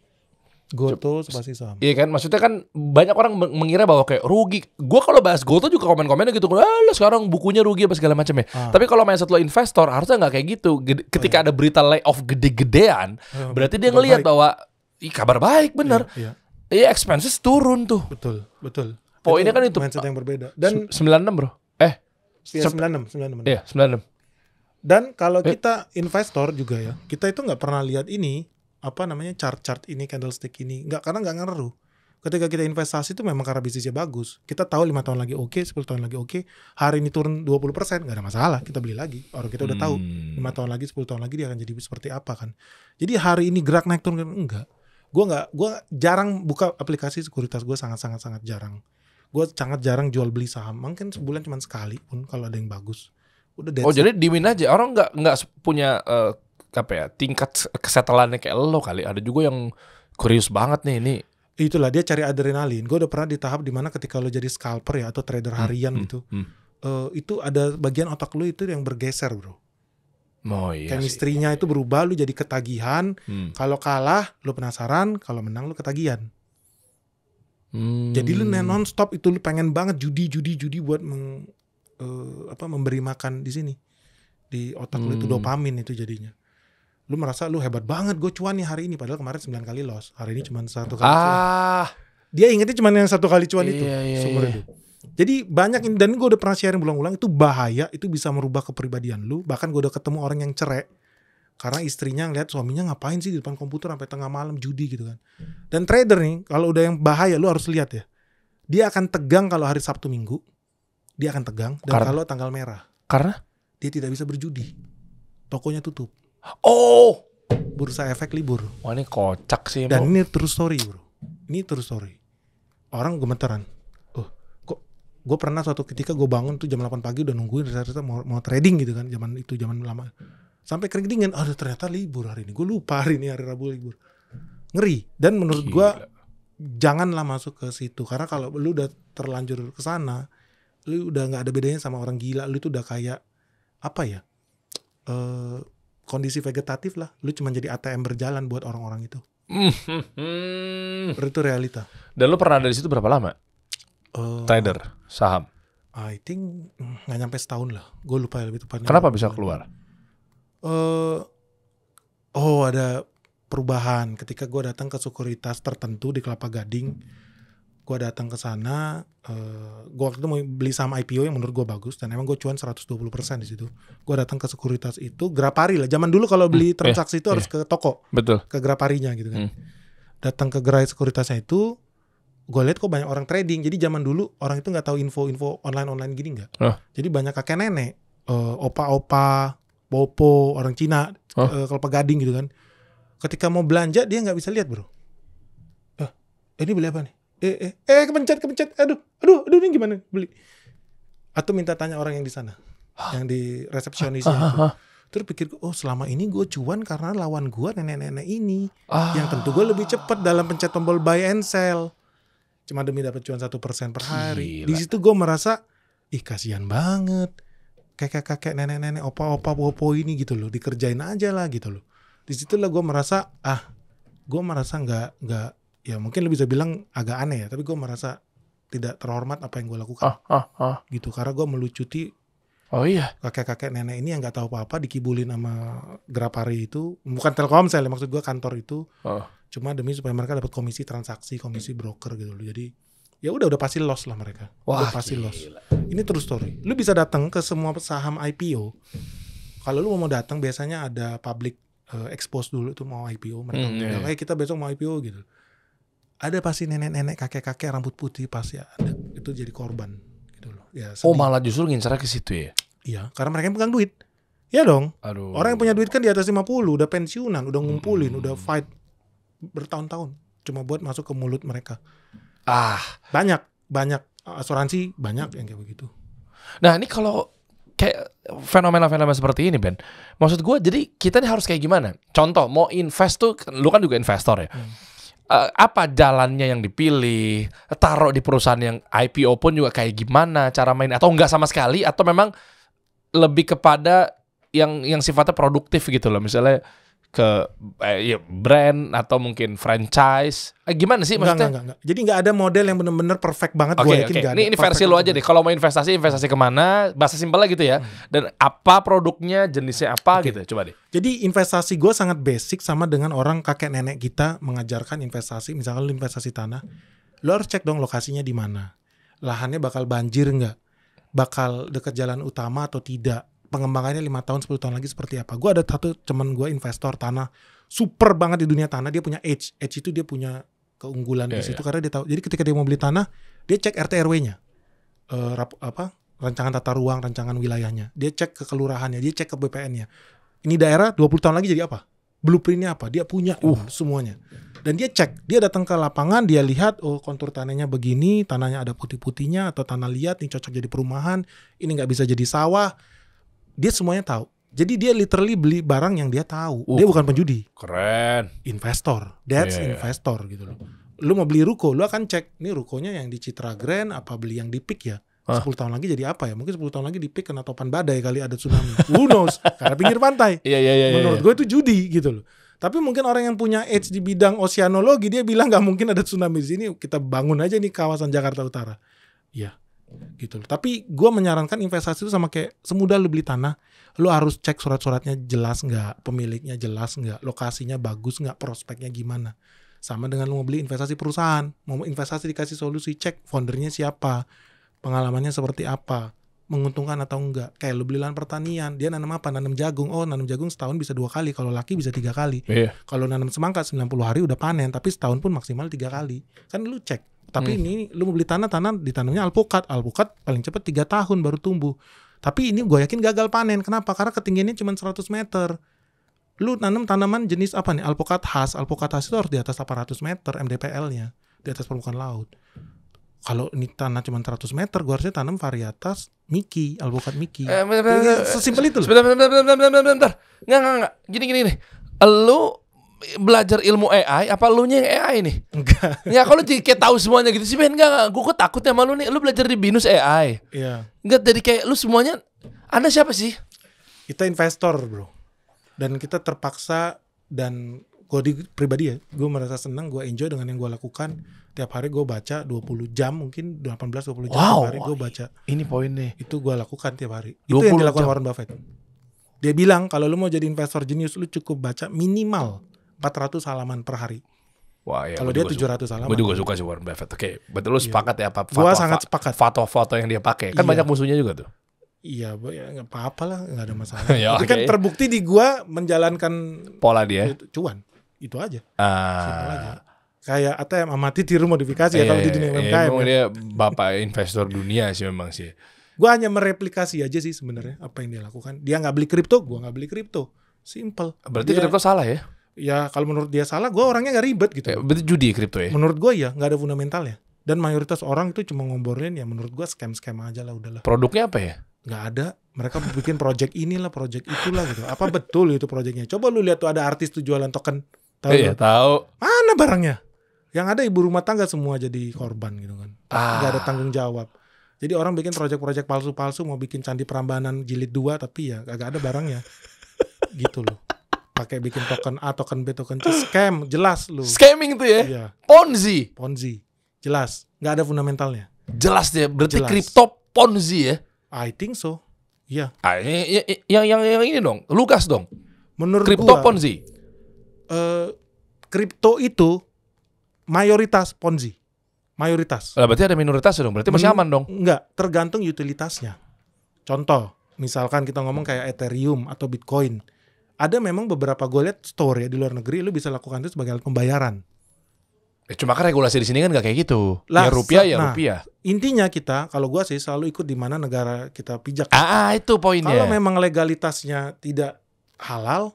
Goto spasi saham. Iya kan, maksudnya kan banyak orang mengira bahwa kayak rugi. Gue kalau bahas Goto juga komen-komennya gitu, lo sekarang bukunya rugi apa segala macam ya. Tapi kalau mindset lo investor harusnya nggak kayak gitu. Ketika ada berita layoff gede-gedean, berarti dia ngelihat bahwa kabar baik bener. Iya, expenses turun tuh. Betul. Poinnya kan itu mindset yang berbeda. Dan 96 bro. Iya 96. Iya 96. Dan kalau kita investor juga ya, kita itu nggak pernah lihat ini chart ini, candlestick ini, karena nggak ngaruh. Ketika kita investasi itu memang karena bisnisnya bagus. Kita tahu 5 tahun lagi 10 tahun lagi hari ini turun 20%, nggak ada masalah, kita beli lagi. Orang kita udah tahu 5 tahun lagi, 10 tahun lagi dia akan jadi seperti apa kan. Jadi hari ini gerak naik turun, enggak. Gue jarang buka aplikasi sekuritas, gue sangat jarang. Gue sangat jarang jual beli saham. Mungkin sebulan cuma sekali pun kalau ada yang bagus. Udah jadi dimin aja. Orang nggak punya tingkat kesetelannya kayak lo kali. Ada juga yang kurius banget nih ini. Itulah dia cari adrenalin. Gue udah pernah di tahap dimana ketika lo jadi scalper ya atau trader harian gitu, itu ada bagian otak lo itu yang bergeser bro. Chemistry-nya itu berubah, lo jadi ketagihan. Kalau kalah lo penasaran, kalau menang lo ketagihan. Jadi lo non-stop itu lo pengen banget judi buat memberi makan di sini, di otak lo itu dopamin itu jadinya. Lu merasa lu hebat banget, gue cuan nih hari ini, padahal kemarin 9 kali loss, hari ini cuma 1 kali cuan. Dia ingetnya cuma yang 1 kali cuan itu, sumber itu. Jadi banyak, dan gue udah pernah sharing berulang-ulang, itu bahaya, itu bisa merubah kepribadian lu. Bahkan gue udah ketemu orang yang cerai karena istrinya ngeliat suaminya ngapain sih di depan komputer sampai tengah malam judi gitu kan. Dan trader nih, kalau udah yang bahaya lu harus lihat ya, dia akan tegang kalau hari Sabtu Minggu, dia akan tegang, dan kalau tanggal merah, karena dia tidak bisa berjudi, tokonya tutup. Bursa efek libur. Wah ini kocak sih. Dan ini true story bro. Ini true story. Orang gemeteran. Kok gue pernah suatu ketika gue bangun tuh jam 8 pagi udah nungguin ternyata mau trading gitu kan. Zaman lama. Sampai kering-keringan. Ternyata libur hari ini. Gue lupa hari ini hari Rabu libur. Ngeri. Dan menurut gue janganlah masuk ke situ. Karena kalau lu udah terlanjur ke sana, lu udah gak ada bedanya sama orang gila. Lu tuh udah kayak apa ya? Kondisi vegetatif lah, lu cuma jadi ATM berjalan buat orang-orang itu. Itu realita. Dan lu pernah ada di situ berapa lama? Trader saham. I think nggak nyampe setahun lah. Gue lupa lebih tepatnya. Kenapa bisa keluar? Ada perubahan. Ketika gue datang ke sekuritas tertentu di Kelapa Gading, gue datang ke sana. Gue waktu itu mau beli saham IPO yang menurut gue bagus, dan emang gue cuan 120% di situ. Gue datang ke sekuritas itu, Grapari lah. Zaman dulu kalau beli transaksi itu harus ke toko, betul, ke Graparinya gitu kan. Datang ke gerai sekuritasnya itu, gue lihat kok banyak orang trading. Jadi zaman dulu orang itu nggak tahu info online gini nggak. Jadi banyak kakek nenek, opa-opa, popo, orang Cina, Kelapa Gading gitu kan. Ketika mau belanja dia nggak bisa lihat bro. Ini beli apa nih? Kepencet. Aduh, ini gimana beli? Atau minta tanya orang yang di sana, yang di resepsionisnya itu. Terus pikir, selama ini gue cuan karena lawan gue nenek-nenek ini, yang tentu gue lebih cepat dalam pencet tombol buy and sell, cuma demi dapat cuan 1% per hari. Gila. Di situ gue merasa, kasihan banget, kakek-kakek, nenek-nenek, opa-opa, popo ini gitu loh, dikerjain aja lah gitu loh. Di situlah gue merasa, nggak ya mungkin lo bisa bilang agak aneh ya, tapi gue merasa tidak terhormat apa yang gue lakukan. Gitu, karena gue melucuti kakek-kakek nenek ini yang nggak tahu apa-apa, dikibulin sama Grapari itu, bukan Telkomsel, maksud gue kantor itu, cuma demi supaya mereka dapat komisi transaksi, komisi broker gitu loh. Jadi ya udah pasti loss lah mereka. Udah pasti loss. Ini true story. Lu bisa datang ke semua saham IPO. Kalau lu mau datang biasanya ada public expose dulu tuh mau IPO, mereka bilang, kita besok mau IPO gitu. Ada pasti nenek-nenek, kakek-kakek rambut putih pasti ada. Itu jadi korban gitu loh. Ya, malah justru ngincar ke situ ya? Iya, karena mereka yang pegang duit. Iya dong. Aduh. Orang yang punya duit kan di atas 50, udah pensiunan, udah ngumpulin, udah fight bertahun-tahun cuma buat masuk ke mulut mereka. Banyak asuransi banyak yang kayak begitu. Nah, ini kalau kayak fenomena-fenomena seperti ini, Ben. Maksud gue, jadi kita nih harus kayak gimana? Contoh, mau invest tuh, lu kan juga investor ya. apa jalannya yang dipilih, taruh di perusahaan yang IPO pun juga kayak gimana cara main, atau enggak sama sekali, atau memang lebih kepada yang sifatnya produktif gitu loh, misalnya ke ya brand atau mungkin franchise. Gimana sih maksudnya? Enggak. Jadi nggak ada model yang benar-benar perfect banget. Oke. Ini versi lo aja deh. Kalau mau investasi kemana? Bahasa simpelnya gitu ya. Dan apa produknya, jenisnya apa gitu. Coba deh. Jadi investasi gue sangat basic, sama dengan orang kakek nenek kita mengajarkan investasi. Misalkan lo investasi tanah, lo harus cek dong lokasinya di mana. Lahannya bakal banjir nggak? Bakal dekat jalan utama atau tidak? Pengembangannya 5 tahun 10 tahun lagi seperti apa. Gue ada satu teman gue investor tanah super banget di dunia tanah. Dia punya edge itu dia punya keunggulan di situ karena dia tahu. Jadi ketika dia mau beli tanah, dia cek RT RW-nya, rancangan tata ruang, rancangan wilayahnya. Dia cek ke kelurahannya, dia cek ke BPN-nya. Ini daerah 20 tahun lagi jadi apa? Blueprint-nya apa? Dia punya semuanya. Dan dia cek, dia datang ke lapangan, dia lihat kontur tanahnya begini, tanahnya ada putih-putihnya atau tanah liat, ini cocok jadi perumahan, ini nggak bisa jadi sawah. Dia semuanya tahu. Jadi dia literally beli barang yang dia tahu. Dia bukan penjudi. Keren. Investor. That's investor gitu loh. Lu mau beli ruko, lu akan cek nih rukonya yang di Citra Grand apa beli yang di PIK ya. 10 tahun lagi jadi apa ya? Mungkin 10 tahun lagi di PIK kena topan badai kali, ada tsunami. Who knows? Karena pinggir pantai. Menurut gue itu judi gitu loh. Tapi mungkin orang yang punya edge di bidang oceanologi, dia bilang nggak mungkin ada tsunami di sini. Kita bangun aja nih kawasan Jakarta Utara. Iya. Gitu loh. Tapi gue menyarankan investasi itu sama kayak semudah lu beli tanah, lu harus cek surat-suratnya jelas nggak, pemiliknya jelas nggak, lokasinya bagus nggak, prospeknya gimana. Sama dengan lu mau beli investasi perusahaan, mau investasi dikasih solusi, cek foundernya siapa, pengalamannya seperti apa, menguntungkan atau enggak. Kayak lu beli lahan pertanian, dia nanam apa? Nanam jagung. Nanam jagung setahun bisa 2 kali, kalau laki bisa 3 kali. Kalau nanam semangka 90 hari udah panen, tapi setahun pun maksimal 3 kali. Kan lu cek. Tapi ini lu mau beli tanah ditanamnya alpukat paling cepat 3 tahun baru tumbuh. Tapi ini gue yakin gagal panen. Kenapa? Karena ketinggiannya cuma 100 meter. Lu nanam tanaman jenis apa nih? Alpukat khas itu harus di atas 800 meter MDPL-nya, di atas permukaan laut. Kalau ini tanah cuma 100 meter, gue harusnya tanam varietas Mickey, alpukat Mickey. Sesimpel itu loh. Bentar. Enggak. Gini nih. Lu belajar ilmu AI apa lu nya yang AI nih? Enggak. Ya kalau kayak tahu semuanya gitu sih, Ben. Enggak. Gue takut sama lu nih. Lu belajar di BINUS AI. Iya. Enggak, jadi kayak lu semuanya. Anda siapa sih? Kita investor, bro. Dan kita terpaksa, dan gue pribadi ya, gue merasa senang, gue enjoy dengan yang gue lakukan. Tiap hari gue baca 20 jam, mungkin 18-20 jam tiap hari gue baca. Ini poinnya. Itu gue lakukan tiap hari. Itu yang dilakukan Warren Buffett. Dia bilang kalau lu mau jadi investor jenius, lu cukup baca minimal 400 halaman per hari. Wah, ya, kalau dia 700 halaman. Gue juga suka sih Warren Buffett. Oke, betul, lu sepakat ya apa? Gue sangat sepakat. Foto-foto yang dia pakai kan banyak musuhnya juga tuh. Iya, ya nggak apa-apa lah, nggak ada masalah. Ya, tapi kan terbukti di gue menjalankan pola dia. Cuan, itu aja. Simpel aja. Kayak ATM amati tiru modifikasi ya kalau di dunia UMKM. Memang dia bapak investor dunia sih memang sih. Gue hanya mereplikasi aja sih sebenarnya apa yang dia lakukan. Dia nggak beli kripto, gue nggak beli kripto. Simple. Berarti kripto salah ya? Ya kalau menurut dia salah, gue orangnya nggak ribet gitu. Berarti judi kripto ya? Menurut gue ya nggak ada fundamentalnya. Dan mayoritas orang itu cuma ngomborin, ya menurut gue scam aja lah, udahlah. Produknya apa ya? Nggak ada. Mereka bikin project inilah, project itulah gitu. Apa betul itu projectnya? Coba lu lihat tuh ada artis tuh jualan token. Tahu? Iya tahu. Mana barangnya? Yang ada ibu rumah tangga semua jadi korban gitu kan. Nggak ada tanggung jawab. Jadi orang bikin project-project palsu-palsu, mau bikin Candi Prambanan jilid 2, tapi ya kagak ada barangnya. Gitu loh. Pakai bikin token A, token B, token C, scam, jelas lu. Scamming tuh ya? Iya. Ponzi, jelas. Nggak ada fundamentalnya. Jelas deh. Berarti kripto Ponzi ya? I think so. Iya. Yang ini dong, Lukas dong. Menurut kripto gua, Ponzi. Kripto itu mayoritas Ponzi. Mayoritas. Berarti ada minoritas dong. Berarti masih aman dong. Enggak, tergantung utilitasnya. Contoh, misalkan kita ngomong kayak Ethereum atau Bitcoin. Ada memang beberapa gue lihat store ya di luar negeri, lu bisa lakukan itu sebagai alat pembayaran. Cuma kan regulasi di sini kan nggak kayak gitu. Ya rupiah rupiah. Intinya kita, kalau gue sih selalu ikut di mana negara kita pijak. Itu poinnya. Kalau memang legalitasnya tidak halal,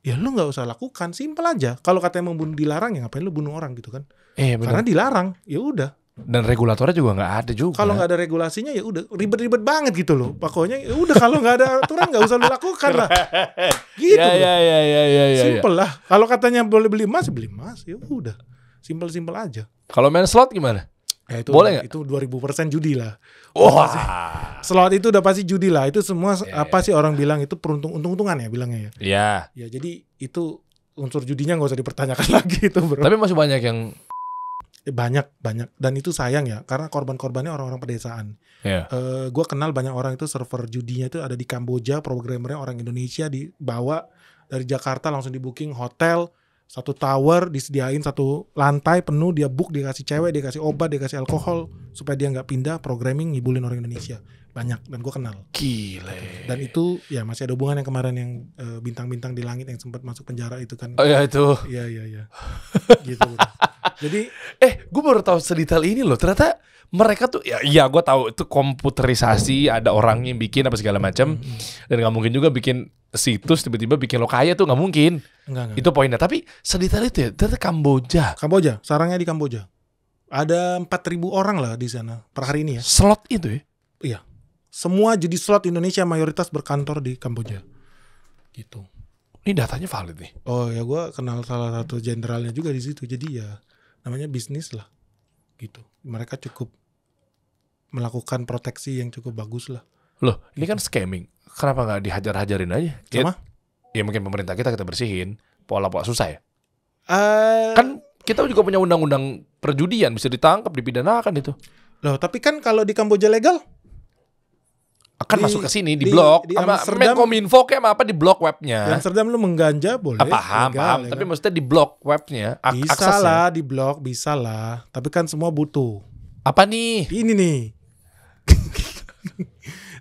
ya lu nggak usah lakukan. Simpel aja. Kalau katanya membunuh dilarang, ya ngapain lu bunuh orang gitu kan? Karena dilarang, ya udah. Dan regulatornya juga nggak ada juga. Kalau nggak ada regulasinya ya udah ribet-ribet banget gitu loh. Pokoknya ya udah, kalau nggak ada aturan nggak usah lu lakukan lah. Gitu. Ya. Simpel lah. Kalau katanya boleh beli emas ya udah. Simpel-simpel aja. Kalau main slot gimana? Ya itu Boleh nggak? Itu 2000% judi lah. Wah. Slot itu udah pasti judi lah. Itu semua Ya, apa sih orang bilang itu untung-untungan ya bilangnya ya. Iya. Ya jadi itu unsur judinya nggak usah dipertanyakan lagi itu bro. Tapi masih banyak yang Banyak dan itu sayang ya karena korban-korbannya orang-orang pedesaan. ya. Gue kenal banyak orang itu server judinya itu ada di Kamboja, programmernya orang Indonesia dibawa dari Jakarta langsung di booking hotel, satu tower disediain satu lantai penuh, dia book, dia kasih cewek, dia kasih obat, dia kasih alkohol supaya dia nggak pindah, programming ngibulin orang Indonesia banyak dan gue kenal. Gile. Dan itu ya masih ada hubungan yang kemarin yang bintang-bintang di langit yang sempat masuk penjara itu kan. Oh ya itu. Iya. Gitu. Bro. Jadi Gue baru tahu sedetail ini loh. Ternyata mereka tuh ya gue tahu itu komputerisasi, ada orang yang bikin apa segala macam. Dan nggak mungkin juga bikin situs tiba-tiba bikin lo kaya tuh nggak mungkin. enggak. Itu poinnya. Tapi sedetail itu ya. Ternyata Kamboja, sarangnya di Kamboja. Ada 4.000 orang lah di sana per hari ini ya. slot itu ya. Iya. Semua judi slot Indonesia mayoritas berkantor di Kamboja. Gitu. Ini datanya valid nih. Oh ya, gue kenal salah satu jenderalnya juga di situ. Jadi ya namanya bisnis lah. Gitu. Mereka cukup melakukan proteksi yang cukup bagus lah. Loh, ini kan scamming. Kenapa nggak dihajar-hajarin aja? Sama? Ya mungkin pemerintah kita bersihin. Pola susah ya. Kan Kan kita juga punya undang-undang perjudian, bisa ditangkap, dipidanakan itu. loh, tapi kan kalau di Kamboja legal, Akan Di- masuk ke sini, di di-blok di sama Amsterdam- Menkominfo kayak apa di-blok di webnya. Amsterdam lu mengganja boleh. Paham, legal, tapi legal. maksudnya di-blok webnya, bisa aksesnya. lah di blok, bisa lah. Tapi kan semua butuh. Apa nih? Ini nih.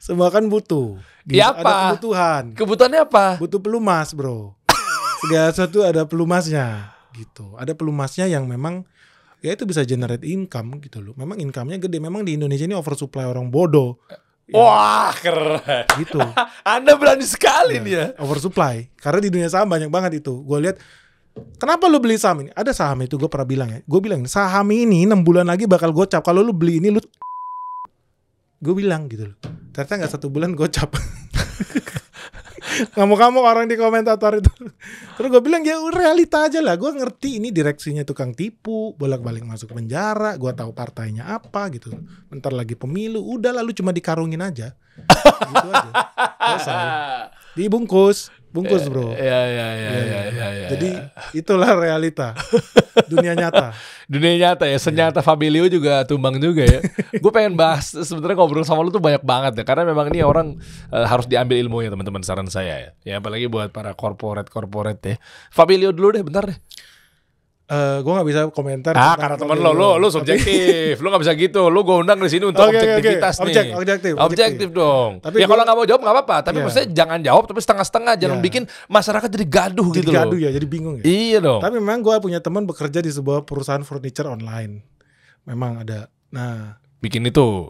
Semua kan butuh. Ya Ada apa? kebutuhan. Kebutuhannya apa? Butuh pelumas, bro. Segala sesuatu ada pelumasnya, gitu. Ada pelumasnya yang memang ya itu bisa generate income gitu loh. Memang income-nya gede. Memang di Indonesia ini oversupply orang bodoh. Ya, Wah, keren. gitu. Anda berani sekali nih ya. Oversupply. Karena di dunia saham banyak banget itu. Gue lihat, kenapa lu beli saham ini? Ada saham itu gue pernah bilang ya. Gue bilang saham ini 6 bulan lagi bakal gocap. Kalau lu beli ini lu, gue bilang gitu loh. Ternyata nggak 1 bulan gocap. Ngamuk-ngamuk orang di komentator itu. Terus gue bilang ya realita aja lah. Gue ngerti ini direksinya tukang tipu, bolak-balik masuk penjara. Gue tahu partainya apa gitu. Bentar lagi pemilu. Udah lalu cuma dikarungin aja. Gitu aja. Selesai. Dibungkus, bro. Ya. Jadi itulah realita dunia nyata. Dunia nyata ya, senyata Fabilio juga tumbang juga ya. Gue pengen bahas sebenarnya ngobrol sama lu tuh banyak banget ya, karena memang ini orang harus diambil ilmunya teman-teman, saran saya ya. Ya apalagi buat para corporate ya. Fabilio dulu deh, bentar deh. Gue nggak bisa komentar. Karena temen lo subjektif, lo nggak bisa gitu. Lo gue undang di sini untuk Oke. objektivitas nih. Objektif dong. Tapi ya kalau nggak mau jawab nggak apa-apa. Tapi maksudnya jangan jawab, tapi setengah-setengah. Jangan Iya. bikin masyarakat jadi gaduh Jadi gitu gaduh loh. ya, jadi bingung ya. Iya dong. Tapi memang gue punya teman bekerja di sebuah perusahaan furniture online. Memang ada. Nah, Bikin itu.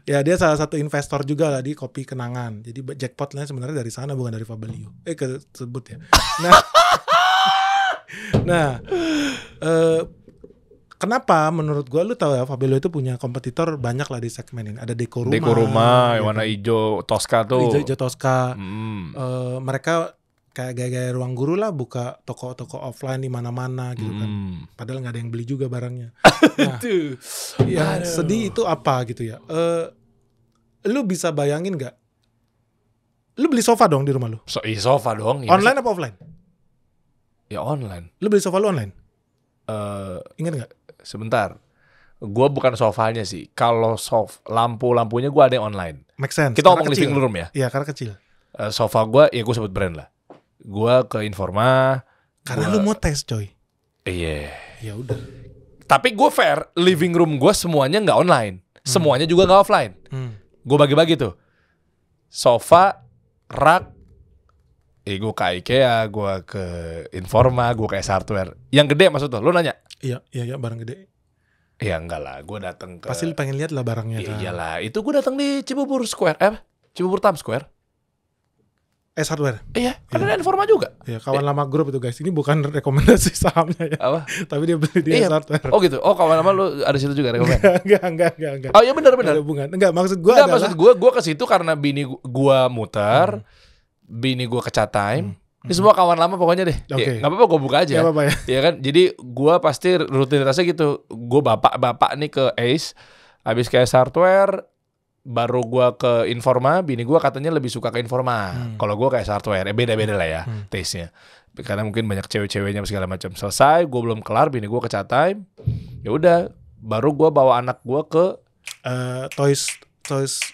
ya dia salah satu investor juga lah di Kopi Kenangan. Jadi jackpotnya sebenarnya dari sana bukan dari Fabilio. Kesebut ya. Nah, kenapa menurut gua, lu tahu ya Fabilio itu punya kompetitor banyak lah di segmen ini. Ada Deko Rumah, yang warna hijau Tosca tuh. Hijau Tosca. Hmm. Mereka kayak gaya-gaya Ruang Guru lah, buka toko-toko offline di mana-mana gitu kan. Padahal nggak ada yang beli juga barangnya. Nah, Tuh. yang sedih itu apa gitu ya? Lu bisa bayangin nggak? Lu beli sofa dong di rumah lu? Sofa dong. Ya, Online apa offline? Ya online. Lu beli sofa lu online? Ingat nggak? Sebentar. Gua bukan sofanya sih. Kalau lampunya gua ada yang online. Make sense. Kita Karena ngomong kecil. living room ya. Iya, karena kecil. Sofa gua, ya gua sebut brand lah. Gua ke Informa. Karena lu mau tes, coy. Iya. Ya udah. Tapi gua fair, living room gua semuanya nggak online. Semuanya juga nggak offline. Gua bagi-bagi tuh. Sofa, rak, gue ke IKEA, gue ke Informa, gue ke S-Hardware. Yang gede maksud lo nanya? Iya, barang gede. Ya enggak lah, gue datang ke... Pasti lu pengen lihat lah barangnya kan. Iyalah, itu gue datang di Cibubur Square, Cibubur Times Square. S-Hardware. Iya, kan ada Informa juga. Ya, kawan lama grup itu guys. Ini bukan rekomendasi sahamnya ya. Apa? Tapi dia beli di Iya. S-Hardware. Oh gitu. Oh kawan lama lu ada situ juga rekomend. Enggak. Oh iya benar. Ada hubungan. Enggak, maksud gua Enggak, adalah maksud gue ke situ karena bini gue muter, bini gue ke Chat Time, Ini semua kawan lama pokoknya deh. Oke. Ya, gak apa-apa gue buka aja. Gak apa-apa ya. Ya kan. Jadi gue pasti rutinitasnya gitu. Gue bapak nih ke Ace. Habis ke Ace Hardware. Baru gue ke Informa. Bini gue katanya lebih suka ke Informa. Kalau gue ke Ace Hardware. Beda-beda lah ya taste-nya. Karena mungkin banyak cewek-ceweknya segala macam. Selesai. Gue belum kelar. Bini gue ke Chatime. Ya udah. Baru gue bawa anak gue ke Toys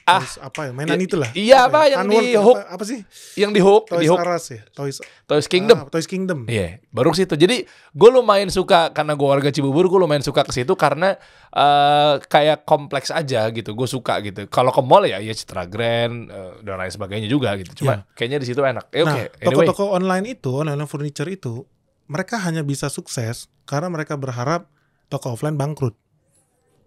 apa ya? Mainan itulah. Iya apa yang di Hook? Apa sih? Yang di Hook. Toys Di Hook. R Us ya. Toys Kingdom. Toys Kingdom. Iya, baru ke situ. Jadi gue lumayan suka karena gue warga Cibubur, gue lumayan suka ke situ karena kayak kompleks aja gitu. Gue suka gitu. Kalau ke mall ya Citra Grand dan lain sebagainya juga gitu. Cuma kayaknya di situ enak. Nah, Oke. Anyway. toko-toko online furniture itu, mereka hanya bisa sukses karena mereka berharap toko offline bangkrut.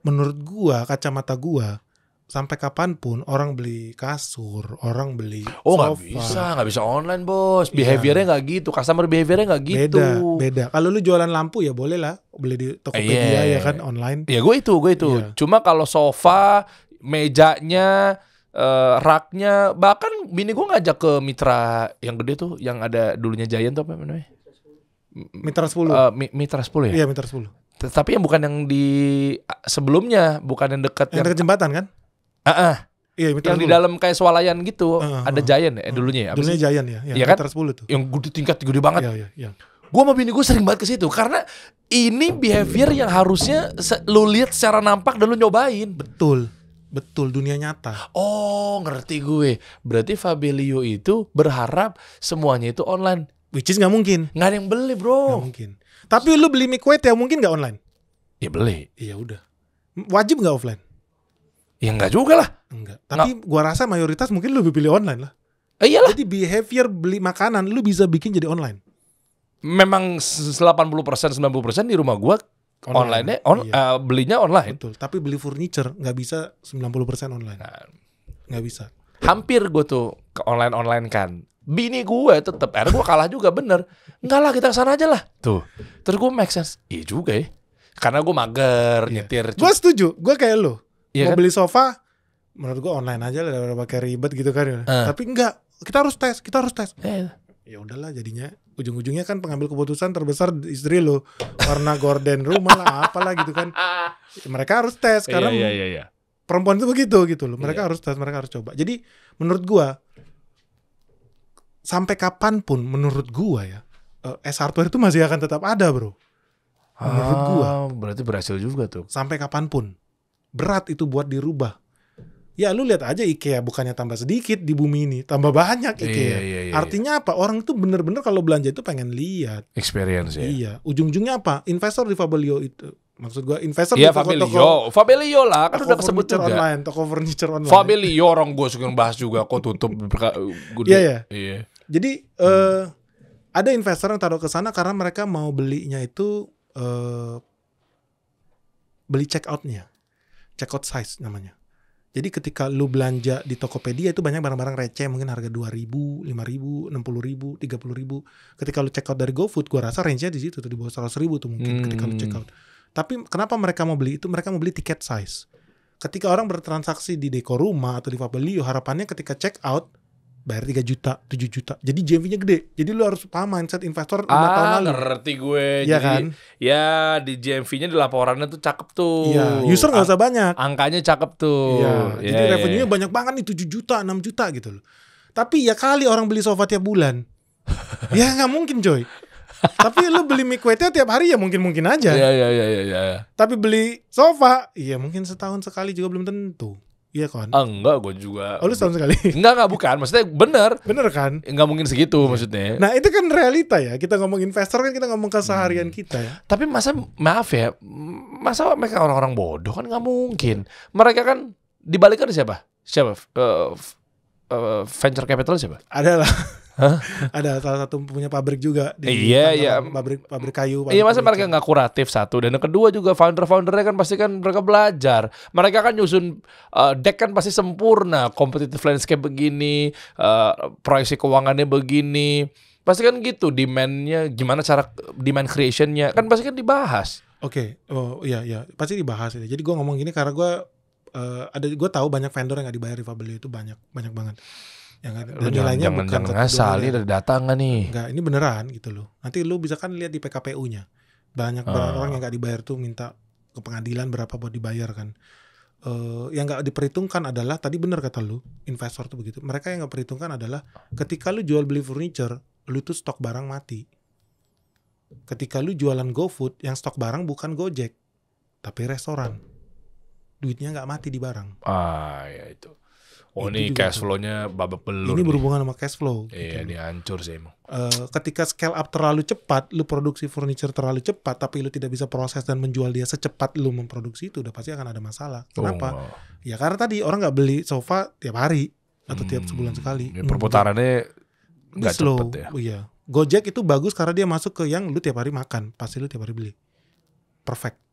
Menurut gua, kacamata gua, sampai kapanpun orang beli kasur, orang beli sofa. nggak bisa online bos. Behaviornya nggak gitu, customer behaviornya nggak gitu. Beda. Kalau lu jualan lampu ya boleh lah beli di Tokopedia ya kan online. Ya gue itu. Iya. Cuma kalau sofa, mejanya, raknya, bahkan bini gue ngajak ke Mitra yang gede tuh, yang ada dulunya Giant tuh apa namanya? Mitra 10. Mitra 10 ya? Iya, Mitra 10. Tapi yang bukan yang di sebelumnya, bukan yang dekat Yang dekat jembatan kan? Iya, Mitra yang 10. di dalam kayak swalayan gitu, ada Giant ya dulunya ya. Dulunya Giant ya. Iya kan? Mitra 10 tuh. Yang gede tingkat gede banget. Iya. Gue sama bini gue sering banget ke situ karena ini behavior yang harusnya lu lihat secara nampak dan lu nyobain. Betul, dunia nyata. Oh, ngerti gue. Berarti Fabelio itu berharap semuanya itu online. Which is gak mungkin. Nggak ada yang beli, bro. Gak mungkin. Tapi lu beli mie kuet ya mungkin gak online? Ya beli. Iya udah. Wajib gak offline? Ya enggak juga lah. Enggak. Tapi gua rasa mayoritas mungkin lu lebih pilih online lah. Iyalah. Jadi behavior beli makanan lu bisa bikin jadi online. Memang 80% 90% di rumah gua online-nya belinya online. Betul. Tapi beli furniture nggak bisa 90% online. Nggak bisa. Hampir gue tuh ke online kan. Bini gue tetep, akhirnya gue kalah juga bener. Enggak lah, kita kesana aja lah. Tuh. Terus gue make sense. Iya juga ya. Karena gue mager, nyetir. Gue setuju. Gue kayak lu. Iya Mau kan? beli sofa, menurut gue online aja lah daripada pakai ribet gitu kan. Tapi enggak. Kita harus tes. Ya udahlah jadinya. Ujung-ujungnya kan pengambil keputusan terbesar istri lo. Warna gorden rumah lah, apalah gitu kan. Mereka harus tes karena Iya. perempuan itu begitu gitu loh. Mereka harus tes, mereka harus coba. Jadi menurut gua sampai kapanpun menurut gua ya S Hardware itu masih akan tetap ada bro. Menurut gua. Berarti berhasil juga tuh. Sampai kapanpun. Berat itu buat dirubah. Ya lu lihat aja IKEA bukannya tambah sedikit di bumi ini, tambah banyak IKEA. Iya. Artinya apa? Orang itu bener-bener kalau belanja itu pengen lihat. Experience ya. Iya. Ujung-ujungnya apa? Investor di Fabelio itu. Maksud gua investor Iya di toko-toko. Fabelio lah kan udah kesebut furniture juga. online, toko furniture online. Fabelio orang gue suka bahas juga kok tutup. Iya. Iya. Jadi ada investor yang taruh ke sana karena mereka mau belinya itu beli check out-nya. Check out size namanya. Jadi ketika lu belanja di Tokopedia itu banyak barang-barang receh mungkin harga 2.000, 5.000, 60.000, 30.000. Ketika lu check out dari GoFood, gua rasa range-nya di situ tuh di bawah 100.000 tuh mungkin ketika lu check out. Tapi kenapa mereka mau beli itu? Mereka mau beli tiket size. Ketika orang bertransaksi di Deko Rumah atau di Fabelio, harapannya ketika check out bayar 3 juta, 7 juta. Jadi GMV-nya gede. Jadi lu harus paham mindset investor 5 tahun lalu. Ngerti gue. Iya jadi, kan? Ya di GMV-nya di laporannya tuh cakep tuh. Iya, user gak usah banyak. Angkanya cakep tuh. Iya, jadi revenue-nya banyak banget nih 7 juta, 6 juta gitu loh. Tapi ya kali orang beli sofa tiap bulan. Ya gak mungkin coy. Tapi lu beli mie kuetnya tiap hari ya mungkin-mungkin aja. Iya. Tapi beli sofa, iya mungkin setahun sekali juga belum tentu. Iya kan? Enggak, gue juga. Oh lu setahun sekali? Enggak bukan. Maksudnya bener. Bener kan? Enggak mungkin segitu maksudnya. Nah itu kan realita ya. Kita ngomong investor kan kita ngomong keseharian kita ya. Tapi masa mereka orang-orang bodoh kan nggak mungkin. Mereka kan dibalikkan siapa? Venture capital siapa? Ada lah. Ada salah satu punya pabrik juga di Iya. pabrik kayu. Iya, masa mereka nggak kuratif satu, dan yang kedua juga founder-foundernya kan pasti kan mereka belajar. Mereka kan nyusun deck kan pasti sempurna, competitive landscape begini, proyeksi keuangannya begini, pasti kan gitu, demand-nya gimana, cara demand creation-nya kan pasti kan dibahas. Oke. Oh iya pasti dibahas ya. Jadi gue ngomong gini karena gue tahu banyak vendor yang nggak dibayar di Fabelio itu banyak banget. Lu jangan ngasal, ini ada data nggak nih? Enggak, ini beneran gitu loh. Nanti lu bisa kan lihat di PKPU-nya. Banyak orang yang nggak dibayar tuh minta ke pengadilan berapa buat dibayar kan. Yang nggak diperhitungkan adalah tadi bener kata lu, investor tuh begitu. Mereka yang nggak perhitungkan adalah ketika lu jual beli furniture, lu tuh stok barang mati. Ketika lu jualan GoFood, yang stok barang bukan Gojek, tapi restoran. Duitnya nggak mati di barang. Ya itu. Ini cash flow-nya babak belur. Ini berhubungan sama cash flow. Iya, gitu. Ini hancur sih emang. Ketika scale up terlalu cepat, lu produksi furniture terlalu cepat, tapi lu tidak bisa proses dan menjual dia secepat lu memproduksi itu, udah pasti akan ada masalah. Kenapa? Ya karena tadi orang nggak beli sofa tiap hari atau tiap sebulan sekali. Perputarannya nggak cepet ya. Iya. Gojek itu bagus karena dia masuk ke yang lu tiap hari makan, pasti lu tiap hari beli. Perfect.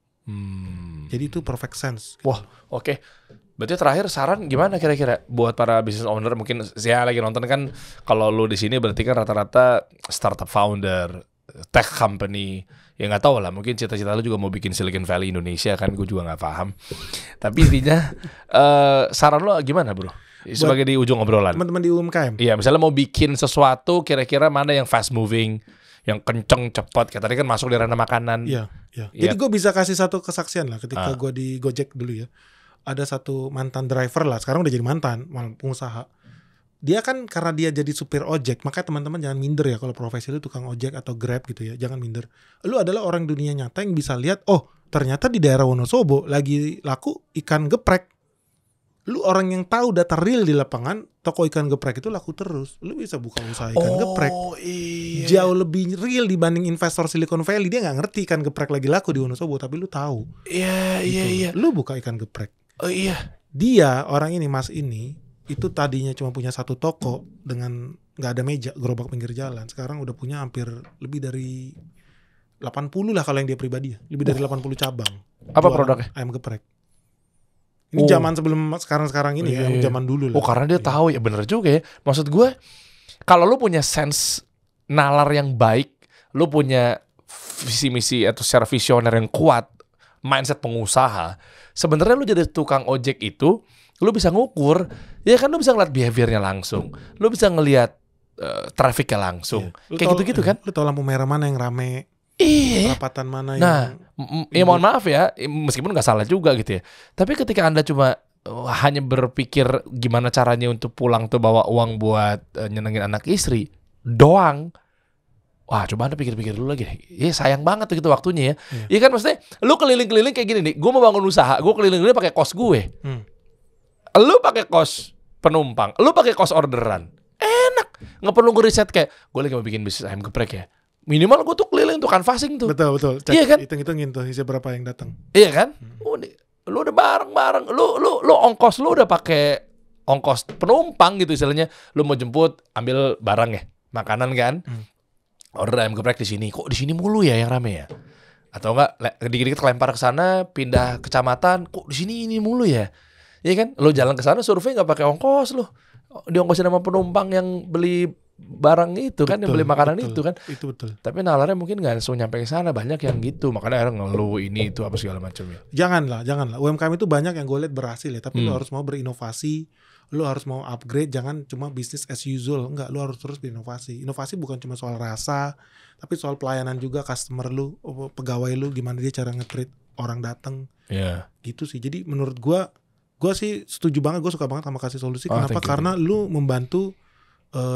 Jadi itu perfect sense. Wah, oke. Berarti terakhir saran gimana kira-kira buat para business owner, mungkin saya lagi nonton kan, kalau lu di sini berarti kan rata-rata startup founder, tech company, ya nggak tahu lah, mungkin cita-cita lu juga mau bikin Silicon Valley Indonesia kan, gue juga nggak paham. Tapi intinya saran lu gimana bro? Sebagai di ujung obrolan. Teman-teman di UMKM. Iya, misalnya mau bikin sesuatu, kira-kira mana yang fast moving, yang kenceng cepat, kayak tadi kan masuk di ranah makanan. Iya. Jadi gue bisa kasih satu kesaksian lah ketika gue di Gojek dulu ya. Ada satu mantan driver lah, sekarang udah jadi mantan pengusaha. Dia kan karena dia jadi supir ojek, makanya teman-teman jangan minder ya kalau profesi lu tukang ojek atau Grab gitu ya, jangan minder. Lu adalah orang dunia nyata yang bisa lihat, oh ternyata di daerah Wonosobo lagi laku ikan geprek. Lu orang yang tahu data real di lapangan, toko ikan geprek itu laku terus. Lu bisa buka usaha ikan geprek. Iya. Jauh lebih real dibanding investor Silicon Valley. Dia nggak ngerti ikan geprek lagi laku di Wonosobo, tapi lu tahu. Iya. Lu buka ikan geprek. Oh iya. Dia orang ini, mas ini, itu tadinya cuma punya satu toko dengan nggak ada meja, gerobak pinggir jalan. Sekarang udah punya hampir lebih dari 80 lah kalau yang dia pribadi ya. Lebih dari 80 cabang. Apa produknya? Ayam geprek. Ini zaman sebelum sekarang ini ya, zaman dulu lah. Oh karena dia tahu ya, bener juga ya. Maksud gue, kalau lu punya sense nalar yang baik, lu punya visi misi atau secara visioner yang kuat, mindset pengusaha, sebenarnya lu jadi tukang ojek itu, lu bisa ngukur, ya kan, lu bisa ngeliat behaviornya langsung, lu bisa ngeliat trafficnya langsung, kayak gitu-gitu kan. Lu tau lampu merah mana yang rame, perapatan mana yang... ya mohon maaf ya, meskipun nggak salah juga gitu ya, tapi ketika Anda cuma hanya berpikir gimana caranya untuk pulang tuh bawa uang buat nyenengin anak istri doang, wah coba Anda pikir-pikir dulu lagi deh. Ya sayang banget gitu waktunya ya. Iya kan, maksudnya lu keliling-keliling kayak gini nih, gue mau bangun usaha, gue keliling-keliling pakai kos gue. Lu pakai kos penumpang, lu pakai kos orderan. Enak. Nggak perlu ngeriset kayak gue lagi mau bikin bisnis ayam geprek ya. Minimal gue tuh keliling tuh canvassing tuh. Betul. Cek, iya kan? Hitung-hitungin tuh isi berapa yang datang. Iya kan? Lu udah bareng-bareng, lu ongkos lu udah pakai ongkos penumpang gitu istilahnya. Lu mau jemput, ambil barang ya, makanan kan. Order ayam geprek di sini. Kok di sini mulu ya yang rame ya? Atau enggak dikit-dikit kelempar ke sana, pindah kecamatan, kok di sini ini mulu ya? Iya kan? Lo jalan ke sana survei enggak pakai ongkos lo. Diongkosin sama penumpang yang beli barang itu kan, yang beli makanan itu kan. Itu betul. Tapi nalarnya mungkin enggak langsung nyampe ke sana, banyak yang gitu. Makanya akhirnya ngeluh ini itu apa segala macam ya. Janganlah. UMKM itu banyak yang gue lihat berhasil ya, tapi lo harus mau berinovasi. Lu harus mau upgrade, jangan cuma business as usual. Enggak, lu harus terus berinovasi. Inovasi bukan cuma soal rasa, tapi soal pelayanan juga, customer lu, pegawai lu, gimana dia cara nge-treat orang datang. Gitu sih. Jadi menurut gua sih setuju banget, gua suka banget sama kasih solusi. Kenapa? Karena lu membantu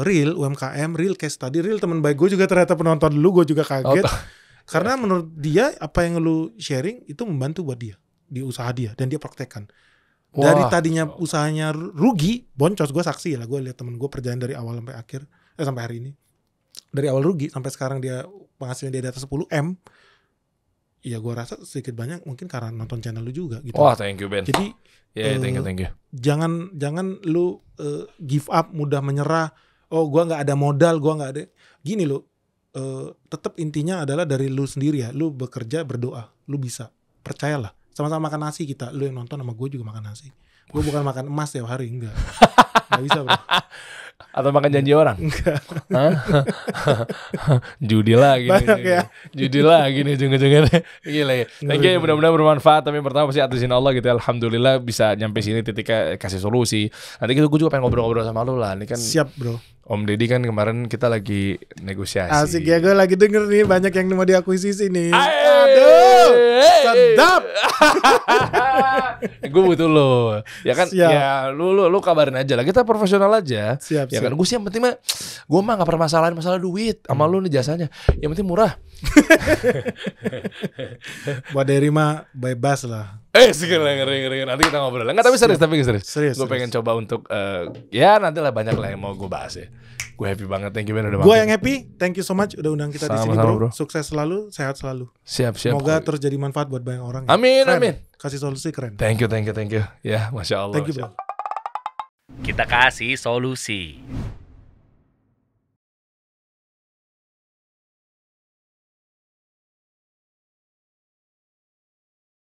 real UMKM, real case tadi, real teman baik gue juga ternyata penonton dulu, gue juga kaget. Karena menurut dia apa yang lu sharing itu membantu buat dia di usaha dia, dan dia praktekkan. Dari tadinya usahanya rugi, boncos, gue saksi lah, gue lihat temen gue perjalanan dari awal sampai akhir, sampai hari ini, dari awal rugi sampai sekarang dia penghasilan dia di atas 10 M. Ya gue rasa sedikit banyak mungkin karena nonton channel lu juga gitu. Wah, thank you Ben. Jadi thank you. Jangan lu give up, mudah menyerah. Oh gue nggak ada modal, gue nggak ada. Gini lu, tetap intinya adalah dari lu sendiri ya. Lu bekerja, berdoa, lu bisa, percayalah. Sama-sama makan nasi kita. Lu yang nonton sama gue juga makan nasi. Gue bukan makan emas tiap hari, enggak. Nggak bisa bro. Atau makan janji orang? Enggak. Hah? Judi lagi Banyak nih. ya. Judi lagi nih ujung-ujungnya. Gila ya. Thank you, mudah-mudahan bermanfaat. Tapi yang pertama pasti atas izin Allah gitu. Alhamdulillah bisa nyampe sini titiknya kasih solusi. Nanti gue juga pengen ngobrol-ngobrol sama lu lah. Ini kan Siap bro. Om Deddy kan kemarin kita lagi negosiasi. Asik ya, gue lagi denger nih banyak yang mau diakuisisi nih. Aduh, sedap. Gue butuh lo. Ya kan, Siap. ya lu kabarin aja lah. Kita profesional aja. Siap, Ya siap. kan, gue sih yang penting mah, gue mah nggak permasalahan masalah duit. Sama lu nih jasanya. Yang penting murah. Buat Derry mah bebas lah. Sekarang ngeri. Nanti kita ngobrol. Enggak, tapi serius, Serius, Gue serius. pengen coba untuk, ya nanti lah banyak lah yang mau gue bahas ya. Gue happy banget, thank you man udah Gue mampir. yang happy. Thank you so much udah undang kita di sini Sama-sama, bro. Sukses selalu, sehat selalu. Siap. Semoga terus jadi manfaat buat banyak orang. Amin, Keren. amin. Kasih solusi keren. Thank you. Ya, Masya Allah. Thank you Masya bro. Kita kasih solusi.